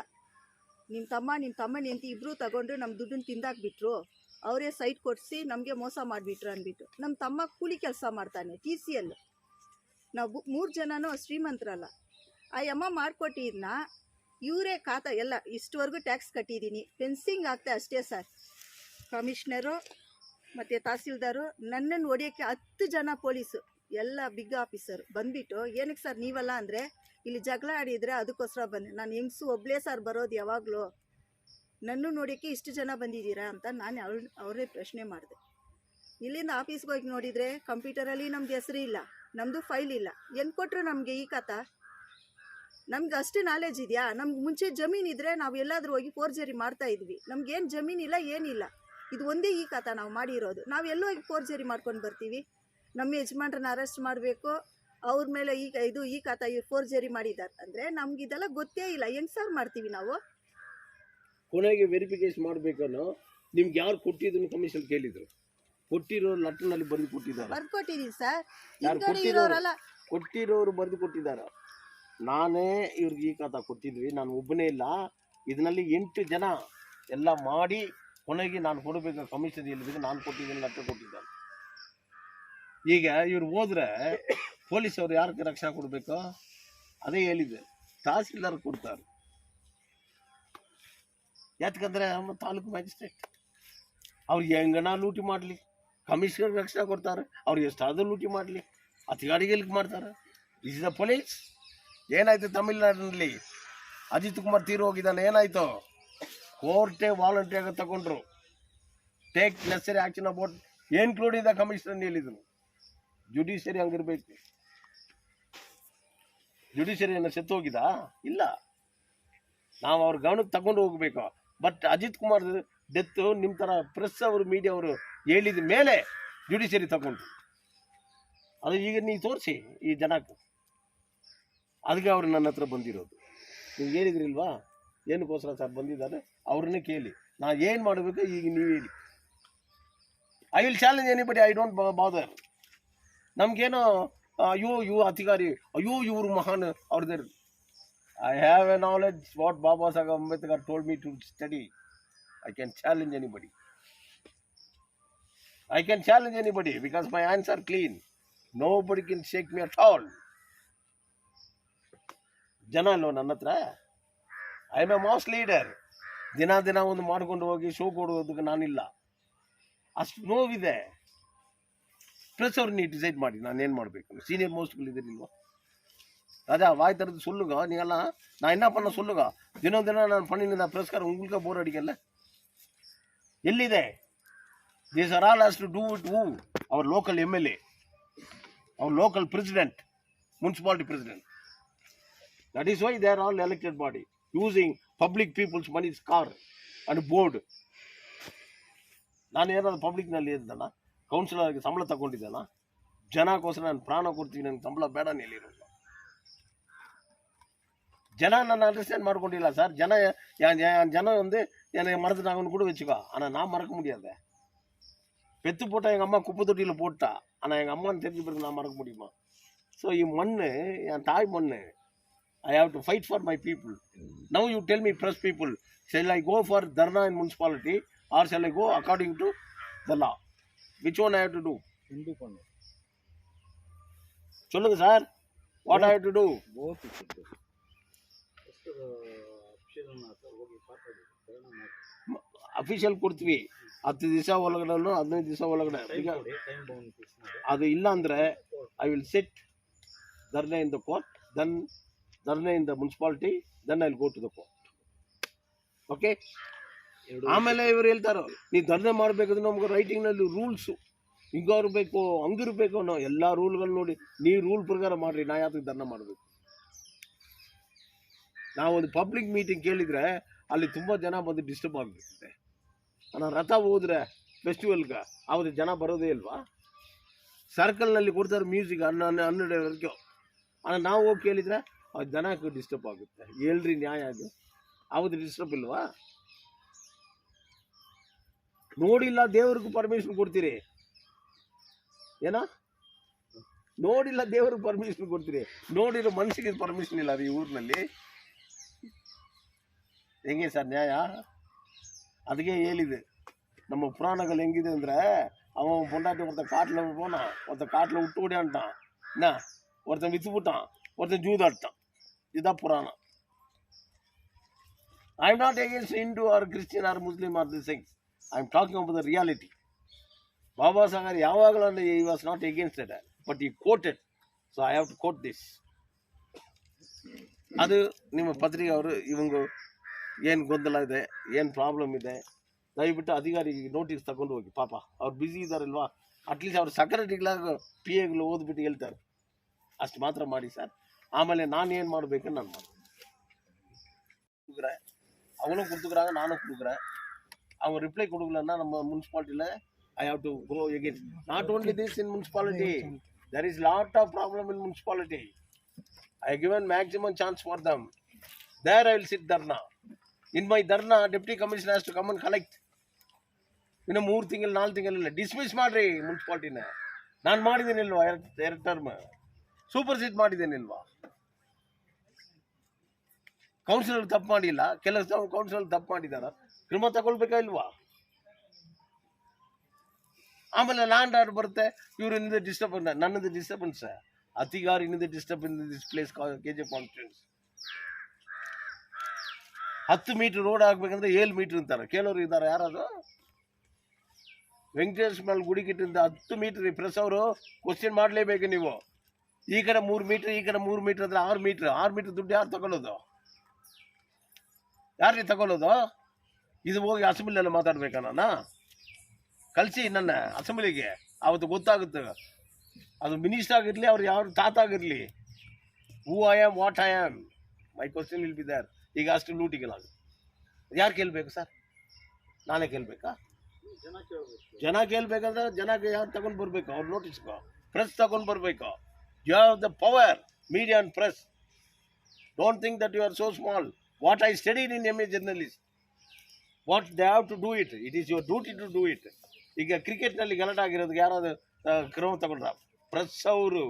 ನಿಮ್ಮ ತಮ್ಮನ ಅಂತ ಇಬ್ಬರು ತಗೊಂಡು ನಮ್ಮ ದುಡ್ಡನ್ನು ತಿಂದಾಕ್ಬಿಟ್ರು. ಅವರೇ ಸೈಟ್ ಕೊಡಿಸಿ ನಮಗೆ ಮೋಸ ಮಾಡಿಬಿಟ್ರು ಅಂದ್ಬಿಟ್ಟು. ನಮ್ಮ ತಮ್ಮ ಕೂಲಿ ಕೆಲಸ ಮಾಡ್ತಾನೆ TCL. ನಾವು 3 ಜನನೂ ಶ್ರೀಮಂತರಲ್ಲ. ಆ ಅಮ್ಮ ಮಾಡಿಕೊಟ್ಟಿದ್ದನ್ನ ಇವರೇ ಖಾತಾ ಎಲ್ಲ ಇಷ್ಟುವರೆಗೂ ಟ್ಯಾಕ್ಸ್ ಕಟ್ಟಿದ್ದೀನಿ. ಫೆನ್ಸಿಂಗ್ ಆಗ್ತಾ ಅಷ್ಟೇ ಸರ್. ಕಮಿಷನರು ಮತ್ತು ತಹಸೀಲ್ದಾರು ನನ್ನನ್ನು ಹೊಡಿಯೋಕ್ಕೆ 10 ಜನ ಪೊಲೀಸು, ಎಲ್ಲ ಬಿಗ್ ಆಫೀಸರು ಬಂದುಬಿಟ್ಟು ಏನಕ್ಕೆ ಸರ್ ನೀವಲ್ಲ ಅಂದರೆ ಇಲ್ಲಿ ಜಗಳ ಆಡಿದರೆ ಅದಕ್ಕೋಸ್ಕರ ಬಂದೆ. ನಾನು ಹೆಂಗಸು ಒಬ್ಬಳೇ ಸರ್ ಬರೋದು ಯಾವಾಗಲೂ, ನನ್ನ ನೋಡೋಕ್ಕೆ ಇಷ್ಟು ಜನ ಬಂದಿದ್ದೀರಾ ಅಂತ ನಾನು ಅವರೇ ಪ್ರಶ್ನೆ ಮಾಡಿದೆ. ಇಲ್ಲಿಂದ ಆಫೀಸ್ಗೆ ಹೋಗಿ ನೋಡಿದರೆ ಕಂಪ್ಯೂಟರಲ್ಲಿ ನಮ್ದು ಹೆಸರು ಇಲ್ಲ, ನಮ್ಮದು ಫೈಲ್ ಇಲ್ಲ. ಏನು ಕೊಟ್ಟರು ನಮಗೆ ಈ ಕಥಾ? ನಮ್ಗೆ ಅಷ್ಟು ನಾಲೆಜ್ ಇದೆಯಾ? ನಮ್ಗೆ ಮುಂಚೆ ಜಮೀನಿದ್ರೆ ನಾವು ಎಲ್ಲಾದರೂ ಹೋಗಿ ಫೋರ್ಜರಿ ಮಾಡ್ತಾ ಇದ್ವಿ. ನಮ್ಗೇನು ಜಮೀನಿಲ್ಲ, ಏನಿಲ್ಲ. ಇದು ಒಂದೇ ಈ ಕಥಾ ನಾವು ಮಾಡಿರೋದು. ನಾವು ಎಲ್ಲೋ ಹೋಗಿ ಫೋರ್ಜರಿ ಮಾಡ್ಕೊಂಡು ಬರ್ತೀವಿ. ನಮ್ಮ ಯಜಮಾನ್ರನ್ನ ಅರೆಸ್ಟ್ ಮಾಡಬೇಕು, ಅವ್ರ ಮೇಲೆ ಈ ಕಥಾ ಫೋರ್ಜರಿ ಮಾಡಿದ್ದಾರೆ ಅಂದರೆ ನಮ್ಗೆ ಇದೆಲ್ಲ ಗೊತ್ತೇ ಇಲ್ಲ. ಹೆಂಗೆ ಸರ್ ಮಾಡ್ತೀವಿ ನಾವು? ಕೊನೆಗೆ ವೆರಿಫಿಕೇಶನ್ ಮಾಡಬೇಕನ್ನೋ ನಿಮ್ಗೆ ಯಾರು ಕೊಟ್ಟಿದ್ದನ್ನು ಕಮಿಷನ್ ಕೇಳಿದ್ರು. ಕೊಟ್ಟಿರೋ ಲೆಟರ್ನಲ್ಲಿ ಬರೆದು ಕೊಟ್ಟಿದ್ದಾರೆ. ಬರ್ದು ಕೊಟ್ಟಿದ್ದೀನಿ ಸರ್. ಯಾರು ಹಿಂದ್ಗಡೆ ಇರೋರಲ್ಲ, ಕೊಟ್ಟಿರೋರು ಬರೆದು ಕೊಟ್ಟಿದ್ದಾರೆ. ನಾನೇ ಇವ್ರಿಗೆ ಈ ಖಾತಾ ಕೊಟ್ಟಿದ್ವಿ, ನಾನು ಒಬ್ಬನೇ ಇಲ್ಲ, ಇದರಲ್ಲಿ 8 ಜನ ಎಲ್ಲ ಮಾಡಿ ಕೊನೆಗೆ ನಾನು ಕೊಡಬೇಕು ಕಮಿಷನ್ ಇಲ್ಲಬೇಕು, ನಾನು ಕೊಟ್ಟಿದ್ದೀನಿ ಲೆಟರ್ ಕೊಟ್ಟಿದ್ದಾರೆ. ಈಗ ಇವ್ರು ಹೋದ್ರೆ ಪೊಲೀಸ್ ಅವ್ರು ಯಾರಿಗೆ ರಕ್ಷಣೆ ಕೊಡಬೇಕು? ಅದೇ ಹೇಳಿದೆ, ತಹಸೀಲ್ದಾರ್ ಕೊಡ್ತಾರೆ. ಯಾಕಂದ್ರೆ ತಾಲೂಕು ಮ್ಯಾಜಿಸ್ಟ್ರೇಟ್ ಅವ್ರಿಗೆ ಹೆಂಗನ ಲೂಟಿ ಮಾಡಲಿ, ಕಮಿಷನರ್ ರಕ್ಷಣೆ ಕೊಡ್ತಾರೆ. ಅವ್ರಿಗೆ ಎಷ್ಟಾದರೂ ಲೂಟಿ ಮಾಡಲಿ, ಅತಿಗಾಡಿಗೆ ಮಾಡ್ತಾರೆ. Is the police. ಏನಾಯ್ತು ತಮಿಳ್ನಾಡಿನಲ್ಲಿ? ಅಜಿತ್ ಕುಮಾರ್ ತೀರು ಹೋಗಿದ್ದಾನೆ, ಏನಾಯ್ತು? ಕೋರ್ಟೇ ವಾಲಂಟ್ರಿಯಾಗಿ ತಗೊಂಡ್ರು. Take ನೆಸರಿ action about including the commissioner ಹೇಳಿದ್ರು. ಜುಡಿಷಿಯರಿ ಹಂಗಿರ್ಬೇಕು. ಜುಡಿಷಿಯರಿ ಏನೋ ಸೆತ್ತು ಹೋಗಿದಾ? ಇಲ್ಲ, ನಾವು ಅವ್ರ ಗಮನಕ್ಕೆ ತಗೊಂಡು ಹೋಗ್ಬೇಕು. ಬಟ್ ಅಜಿತ್ ಕುಮಾರ್ ಡೆತ್ ನಿಮ್ಮ ಥರ ಪ್ರೆಸ್ ಅವರು ಮೀಡಿಯಾ ಅವರು ಹೇಳಿದ ಮೇಲೆ ಜುಡಿಷಿಯರಿ ತಗೊಂಡ್ರು. ಅದು ಈಗ ನೀವು ತೋರಿಸಿ ಈ ಜನಕ್ಕೆ. ಅದಕ್ಕೆ ಅವರು ನನ್ನ ಹತ್ರ ಬಂದಿರೋದು. ನೀವು ಹೇಳಿದ್ರಿಲ್ವಾ ಏನಕ್ಕೋಸ್ಕರ ಸರ್ ಬಂದಿದ್ದಾರೆ, ಅವ್ರನ್ನೇ ಕೇಳಿ. ನಾ ಏನು ಮಾಡಬೇಕು ಈಗ ನೀವು ಹೇಳಿ. I will challenge anybody, I don't bother. ನಮಗೇನೋ ಅಯ್ಯೋ ಇವು ಅಧಿಕಾರಿ, ಅಯ್ಯೋ ಇವರು ಮಹಾನ್ ಅವ್ರದ್ದು. I have a knowledge what Baba Saheb Ambedkar told me to study. I can challenge anybody. I can challenge anybody because my hands are clean. Nobody can shake me at all. ಜನ ಅಲ್ವ ನನ್ನ ಹತ್ರ? I am a mass leader. ದಿನ ಒಂದು ಮಾಡ್ಕೊಂಡು ಹೋಗಿ show ಕೊಡೋದಕ್ಕೆ ನಾನಿಲ್ಲ. ಅಷ್ಟು ನೋವಿದೆ. ಪ್ರೆಸ್ ಅವ್ರು ನೀವು ಡಿಸೈಡ್ ಮಾಡಿ ನಾನು ಏನು ಮಾಡಬೇಕು. ಸೀನಿಯರ್ ಮೋಸ್ಟ್ಗಳಿದ್ದೀರಿಲ್ವ? ராஜா வாய் திறந்து சொல்லுங்க. நீங்கள்லாம் நான் என்ன பண்ண சொல்லுங்க. தினம் நான் பண்ணியிருந்த பிரஸ்கார் உங்களுக்கு போர் அடிக்கல. எல்லிதே these are all has to do with who? Our local MLA, our local president, municipality president. That is why they are all elected body using public people's money, car and board. ನಾನು ಏನಾದ್ರು ಪಬ್ಲಿಕ್ನಲ್ಲಿ ಇದ್ದಾನ, ಕೌನ್ಸಿಲರ್ಗೆ ಸಂಬಳ ತಗೊಂಡಿದ್ದಾನ? ಜನಕ್ಕೋಸ್ಕರ ನಾನು ಪ್ರಾಣ ಕೊಡ್ತೀನಿ, ನನಗೆ ಸಂಬಳ ಬೇಡ ಹೇಳಿರೋದು. ஜன நான் அண்டர்ஸ்டாண்ட் ಮಾಡ್ಕೊಂಡಿಲ್ಲ சார். ஜனம் வந்து என்னை மறந்துட்டாங்கன்னு கூட வச்சுக்கோ, ஆனால் நான் மறக்க முடியாது. பெத்து போட்டால் எங்கள் அம்மா குப்பை தொட்டியில் போட்டா, ஆனால் எங்கள் அம்மான்னு தெரிஞ்ச பிறகு நான் மறக்க முடியுமா? ஸோ ಈ மண்ணு என் தாய் மண்ணு. I have to fight for my people. Now you tell me press people, shall I go for dharna in municipality or shall I go according to the law? Which one I have to do? சொல்லுங்கள் sir, what I have to do? Official ಕೊಡ್ತೀವಿ. 10 ದಿವಸ ಒಳಗಡೆ 15 ದಿವಸ ಒಳಗಡೆ. ಅದು ಇಲ್ಲ ಅಂದರೆ I will sit dharna in the court, then dharna in the municipality, then I will go to the court. Okay? ಆಮೇಲೆ ಇವರು ಹೇಳ್ತಾರೋ ನೀವು ಧರ್ನೆ ಮಾಡಬೇಕಾದ್ರೆ ನಮ್ಗೆ ರೈಟಿಂಗ್ನಲ್ಲಿ ರೂಲ್ಸು ಹಿಂಗಿರಬೇಕು ಹಂಗಿರ್ಬೇಕು ಅನ್ನೋ ಎಲ್ಲ ರೂಲ್ಗಳು ನೋಡಿ ನೀವು ರೂಲ್ ಪ್ರಕಾರ ಮಾಡಿರಿ. ನಾ ಯಾತಕ್ಕೆ ಧರ್ನೆ ಮಾಡಬೇಕು? ನಾವೊಂದು ಪಬ್ಲಿಕ್ ಮೀಟಿಂಗ್ ಕೇಳಿದರೆ ಅಲ್ಲಿ ತುಂಬ ಜನ ಬಂದು ಡಿಸ್ಟರ್ಬ್ ಆಗಿಬಿಡುತ್ತೆ. ನಾನು ರಥ ಹೋದರೆ ಫೆಸ್ಟಿವಲ್ಗೆ ಆವತ್ತು ಜನ ಬರೋದೇ ಇಲ್ವಾ? ಸರ್ಕಲ್ನಲ್ಲಿ ಕೊಡ್ತಾರೆ ಮ್ಯೂಸಿಕ್ 12ವರೆಗೂ. ஆனால் ನಾವು ಹೋಗಿ ಕೇಳಿದರೆ ಅದು ಜನಕ್ಕೆ ಡಿಸ್ಟರ್ಬ್ ಆಗುತ್ತೆ. ಹೇಳ್ರಿ ನ್ಯಾಯ ಅದು. ಆವತ್ತು ಡಿಸ್ಟರ್ಬ್ ಇಲ್ವಾ? ನೋಡಿಲ್ಲ ದೇವ್ರಿಗೂ ಪರ್ಮಿಷನ್ ಕೊಡ್ತೀರಿ ಏನೋ? ನೋಡಿಲ್ಲ ದೇವ್ರಿಗೆ ಪರ್ಮಿಷನ್ ಕೊಡ್ತೀರಿ, ನೋಡಿರೋ ಮನುಷ್ಯಗೆ ಪರ್ಮಿಷನ್ ಇಲ್ಲ ಈ ಊರಿನಲ್ಲಿ. ಹೆಂಗೆ ಸರ್ ನ್ಯಾಯ? ಅದಕ್ಕೆ ಹೇಳಿದೆ நம்ம புராணங்கள் ಹೆಂಗಿದೆ ಅಂದರೆ, அவன் பொண்டாட்டி ஒருத்தன் காட்டில் போனான், ஒருத்தன் காட்டில் விட்டு ஓடியான்ட்டான், என்ன ஒருத்தன் விற்று விட்டான், ஒருத்தன் ஜூதாட்டான். இதுதான் புராணம். I am not against Hindu or Christian or Muslim or this things. I am talking about the reality. Baba Saheb ಯಾವಾಗಲೂ he was not against it, but he quoted, so I have to quote this. ಅದು ನಿಮ್ಮ ಪತ್ರಿಕೆ ಅವರು ಇವಂಗು ಏನು ಗೊಂದಲ ಇದೆ, ಏನು problem ಇದೆ, ದಯವಿಟ್ಟು ಅಧಿಕಾರಿಗೆ ನೋಟಿಸ್ ತಗೊಂಡು ಹೋಗಿ. ಪಾಪ ಅವ್ರು ಬ್ಯುಸಿ ಇದ್ದಾರಲ್ವಾ, ಅಟ್ಲೀಸ್ಟ್ ಅವ್ರ ಸೆಕ್ರೆಟರಿಗಳಾಗ ಪಿ ಎಗಳು ಓದ್ಬಿಟ್ಟು ಹೇಳ್ತಾರೆ. ಅಷ್ಟು ಮಾತ್ರ ಮಾಡಿ ಸರ್. ಆಮೇಲೆ ನಾನು ಏನು ಮಾಡಬೇಕು ನಾನು ಮಾಡ್ತೀನಿ. அவனும் கொடுத்துக்கிறாங்க, நானும் கொடுக்குறேன். அவங்க ரிப்ளை கொடுக்கலன்னா நம்ம முனிசிபாலிட்டியில் I have to go again. Not only this in municipality, there is lot of problem in municipality. I given maximum chance for them. There I will sit dharna. In my dharna, deputy commissioner has to come and collect. ಇನ್ನು 3 ತಿಂಗಳು 4 ತಿಂಗಳಿಲ್ಲ, dismiss ಮಾಡ್ರಿ ಮುನ್ಸಿಪಾಲ್ಟಿನ. ನಾನು ಮಾಡಿದ್ದೇನಿಲ್ವಾ 2 term, super seat ಮಾಡಿದ್ದೇನಿಲ್ವಾ? Counsellor ತಪ್ಪು ಮಾಡಿಲ್ಲ, ಕೆಲವು counsellor ತಪ್ಪು ಮಾಡಿದಾರ, ಕ್ರಮ ತಗೊಳ್ಬೇಕಾ ಇಲ್ವಾ? ಆಮೇಲೆ ಲ್ಯಾಂಡ್ ಆರ್ಡರ್ ಬರುತ್ತೆ, ಇವರಿಂದ ಡಿಸ್ಟರ್ಬೆನ್ಸ್, ನನ್ನದು ಡಿಸ್ಟರ್ಬೆನ್ಸ್, ಅಧಿಕಾರಿನಿಂದ disturbance in this place KJ constituency. 10 meter road ಆಗ್ಬೇಕಂದ್ರೆ 7 ಮೀಟರ್ ಅಂತಾರೆ. ಕೆಲವರು ಇದ್ದಾರೆ, ಯಾರದು ವೆಂಕಟೇಶ್ ಮೇಲೆ ಗುಡಿಗಿಟ್ಟಿಂದ 10 ಮೀಟರ್. ಪ್ರೆಸ್ ಅವರು ಕ್ವಶನ್ ಮಾಡಲೇಬೇಕು ನೀವು. ಈ ಕಡೆ 3 ಮೀಟರ್, ಈ ಕಡೆ 3 ಮೀಟರ್ ಅಂದ್ರೆ 6 ಮೀಟರ್. 6 ಮೀಟರ್ ದುಡ್ಡು ಯಾರು ತಗೊಳ್ಳೋದು? ಯಾರಿಗೆ ತಗೊಳ್ಳೋದು? ಇದು ಹೋಗಿ ಅಸೆಂಬ್ಲಿಯಲ್ಲಿ ಮಾತಾಡ್ಬೇಕಾ? ನಾನು ಕಳಿಸಿ ನನ್ನ ಅಸೆಂಬ್ಲಿಗೆ, ಅವತ್ತು ಗೊತ್ತಾಗುತ್ತೆ. ಅದು ಮಿನಿಸ್ಟರ್ ಆಗಿರಲಿ, ಅವ್ರು ಯಾವ ತಾತ ಆಗಿರಲಿ, who I am, what I am, my question will be there. ಈಗ ಅಷ್ಟು ಲೂಟಿಗಳಾಗ ಯಾರು ಕೇಳಬೇಕು ಸರ್? ನಾನೇ ಕೇಳಬೇಕಾ? ಜನ ಕೇಳಬೇಕಂದ್ರೆ ಜನಕ್ಕೆ ಯಾರು ತಗೊಂಡು ಬರಬೇಕು? ಅವ್ರು ನೋಟಿಸ್ಕೊ, ಪ್ರೆಸ್ ತಗೊಂಡು ಬರಬೇಕು. You have the power, media and press. Don't think that you are so small. What I studied in MA journalist, what they have to do it. It is your duty to do it. ಈಗ ಕ್ರಿಕೆಟ್ನಲ್ಲಿ ಗಲಾಟೆ ಆಗಿರೋದಕ್ಕೆ ಯಾರಾದ್ರು ಕ್ರಮ ತಗೊಂಡ್ರ? Press ಅವರು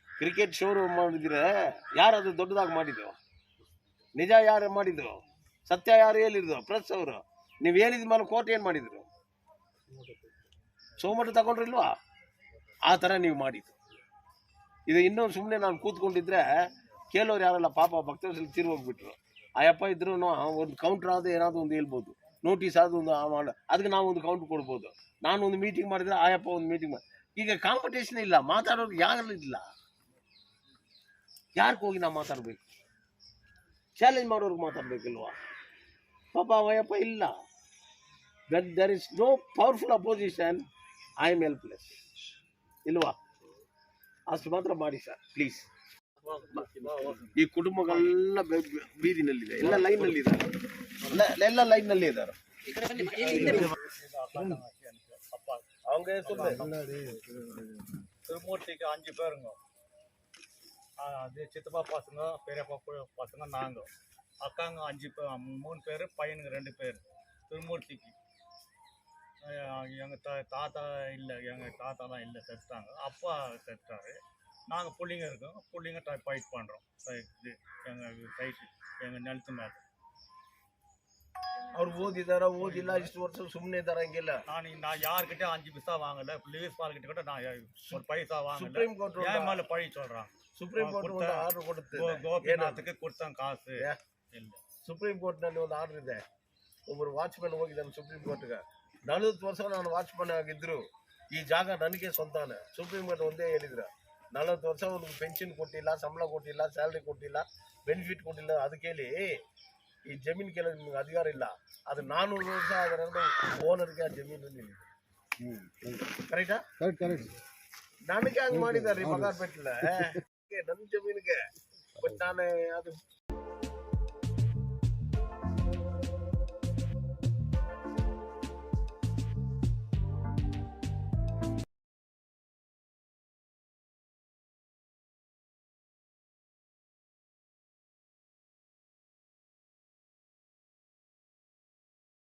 cricket ಶೋರು ಮಾಡಿದ್ರೆ ಯಾರಾದ್ರು ದೊಡ್ಡದಾಗಿ ಮಾಡಿದ್ದು? ನಿಜ ಯಾರು ಮಾಡಿದ್ರು? ಸತ್ಯ ಯಾರು ಹೇಳಿದ್ರು? ಪ್ರೆಸ್ ಅವರು. ನೀವು ಹೇಳಿದ ಮೇಲೆ ಕೋರ್ಟ್ ಏನು ಮಾಡಿದ್ರು? ಸೋಮಟ್ಟು ತಗೊಂಡ್ರಿಲ್ವಾ? ಆ ಥರ ನೀವು ಮಾಡಿದ್ದು. ಇದು ಇನ್ನೂ ಸುಮ್ಮನೆ ನಾನು ಕೂತ್ಕೊಂಡಿದ್ರೆ ಕೇಳೋರು ಯಾರಲ್ಲ, ಪಾಪ ಭಕ್ತರು ತೀರ್ ಹೋಗ್ಬಿಟ್ರು. ಅಯ್ಯಪ್ಪ ಇದ್ರು ಒಂದು ಕೌಂಟ್ರ್ ಆದ ಏನಾದ್ರು ಒಂದು ಹೇಳ್ಬೋದು, ನೋಟಿಸ್ ಆದ ಒಂದು ಅದಕ್ಕೆ ನಾವು ಒಂದು ಕೌಂಟ್ರ್ ಕೊಡ್ಬೋದು. ನಾನು ಒಂದು ಮೀಟಿಂಗ್ ಮಾಡಿದ್ರೆ ಆಯಪ್ಪ ಒಂದು ಮೀಟಿಂಗ್ ಮಾಡಿ. ಈಗ ಕಾಂಪಿಟೇಷನ್ ಇಲ್ಲ, ಮಾತಾಡೋರು ಯಾರಿಲ್ಲ. ಯಾರಿಗೆ ಹೋಗಿ ನಾವು ಮಾತಾಡಬೇಕು? ಚಾಲೆಂಜ್ ಮಾಡೋರ್ಗೆ ಮಾತಾಡಬೇಕಿಲ್ವಾ? ಪಾಪ ಅಯ್ಯಪ್ಪ ಇಲ್ಲ. There is no powerful opposition, I am helpless ಇಲ್ವಾ? ಅಷ್ಟು ಮಾತ್ರ ಮಾಡಿ ಸರ್ ಪ್ಲೀಸ್. ಈ ಕುಟುಂಬಗಳೆಲ್ಲ ಬೀದಿನಲ್ಲಿದೆ, ಎಲ್ಲ ಲೈನ್ನಲ್ಲಿ ಇದ್ದಾರೆ, ಎಲ್ಲ ಲೈನ್ನಲ್ಲಿ ಇದ್ದಾರೆ. அவங்க திருமூர்த்திக்கு 5 பேருங்க. அது சித்தப்பா பசங்க, பெரியப்பா பசங்க, நாங்கள் அக்காங்க 5 பேர், 3 பேர், பையனுங்க 2 பேர். திருமூர்த்திக்கு எங்கள் தாத்தா இல்லை, எங்கள் தாத்தாலாம் இல்லை, செத்துட்டாங்க. அப்பா செத்துட்டாரு. நாங்கள் பிள்ளைங்க இருக்கோம், பிள்ளைங்க ஃபைட் பண்ணுறோம். இது எங்கள் சைட்டு, எங்கள் நிலத்து மேலே. ಅವ್ರು ಓದಿಲ್ಲ, ಇಷ್ಟು ವರ್ಷ ಸುಮ್ಮನೆ ಇದ್ದಾರೆ. ಹಂಗಿಲ್ಲ, நான் யார்கிட்ட 5 பைசா வாங்கல. லிவிஸ் பார்க்கிட்ட கூட நான் ஒரு பைசா வாங்கல. ಸುಪ್ರೀಂ ಕೋರ್ಟ್ ஏன் மேலே பழி சொல்கிறான். ಸುಪ್ರೀಂ ಕೋರ್ಟ್ ಆರ್ಡರ್ ಕೊಡುತ್ತೆ. ಗೋಪಿನಾಥಕ್ಕೆ ಕೊಡ್ತಾನೆ ಕಾಸು ಇಲ್ಲ. ಸುಪ್ರೀಂ ಕೋರ್ಟ್ನಲ್ಲಿ ಒಂದು ಆರ್ಡರ್ ಇದೆ. ಒಬ್ಬರು ವಾಚ್ಮನ್ ಹೋಗಿದ್ದಾನೆ ಸುಪ್ರೀಂ ಕೋರ್ಟ್ಗೆ. 40 ವರ್ಷ ನಾನು ವಾಚ್ಮನ್ ಆಗಿದ್ರು, ಈ ಜಾಗ ನನಗೆ ಸ್ವಂತಾನೆ. ಸುಪ್ರೀಂ ಕೋರ್ಟ್ ಒಂದೇ ಹೇಳಿದ್ರು, 40 ವರ್ಷ ಅವ್ರಿಗೆ ಪೆನ್ಷನ್ ಕೊಟ್ಟಿಲ್ಲ, ಸಂಬಳ ಕೊಟ್ಟಿಲ್ಲ, ಸ್ಯಾಲ್ರಿ ಕೊಟ್ಟಿಲ್ಲ, ಬೆನಿಫಿಟ್ ಕೊಟ್ಟಿಲ್ಲ. ಅದಕ್ಕೆ ಹೇಳಿ ಈ ಜಮೀನು ಕೇಳೋದು ನಿಮ್ಗೆ ಅಧಿಕಾರ ಇಲ್ಲ. ಅದು 400 ವರ್ಷ ಅದರಿಂದ ಓನರ್ಗೆ ಆ ಜಮೀನಲ್ಲಿ ಕರೆಕ್ಟಾ? ಕರೆಕ್ಟ್. ನನಗೆ ಹಂಗೆ ಮಾಡಿದ್ದಾರೆ ಬಂಗಾರಪೇಟೆಲ್ಲ, ನನ್ನ ಜಮೀನಿಗೆ. ಬಟ್ ನಾನು ಅದು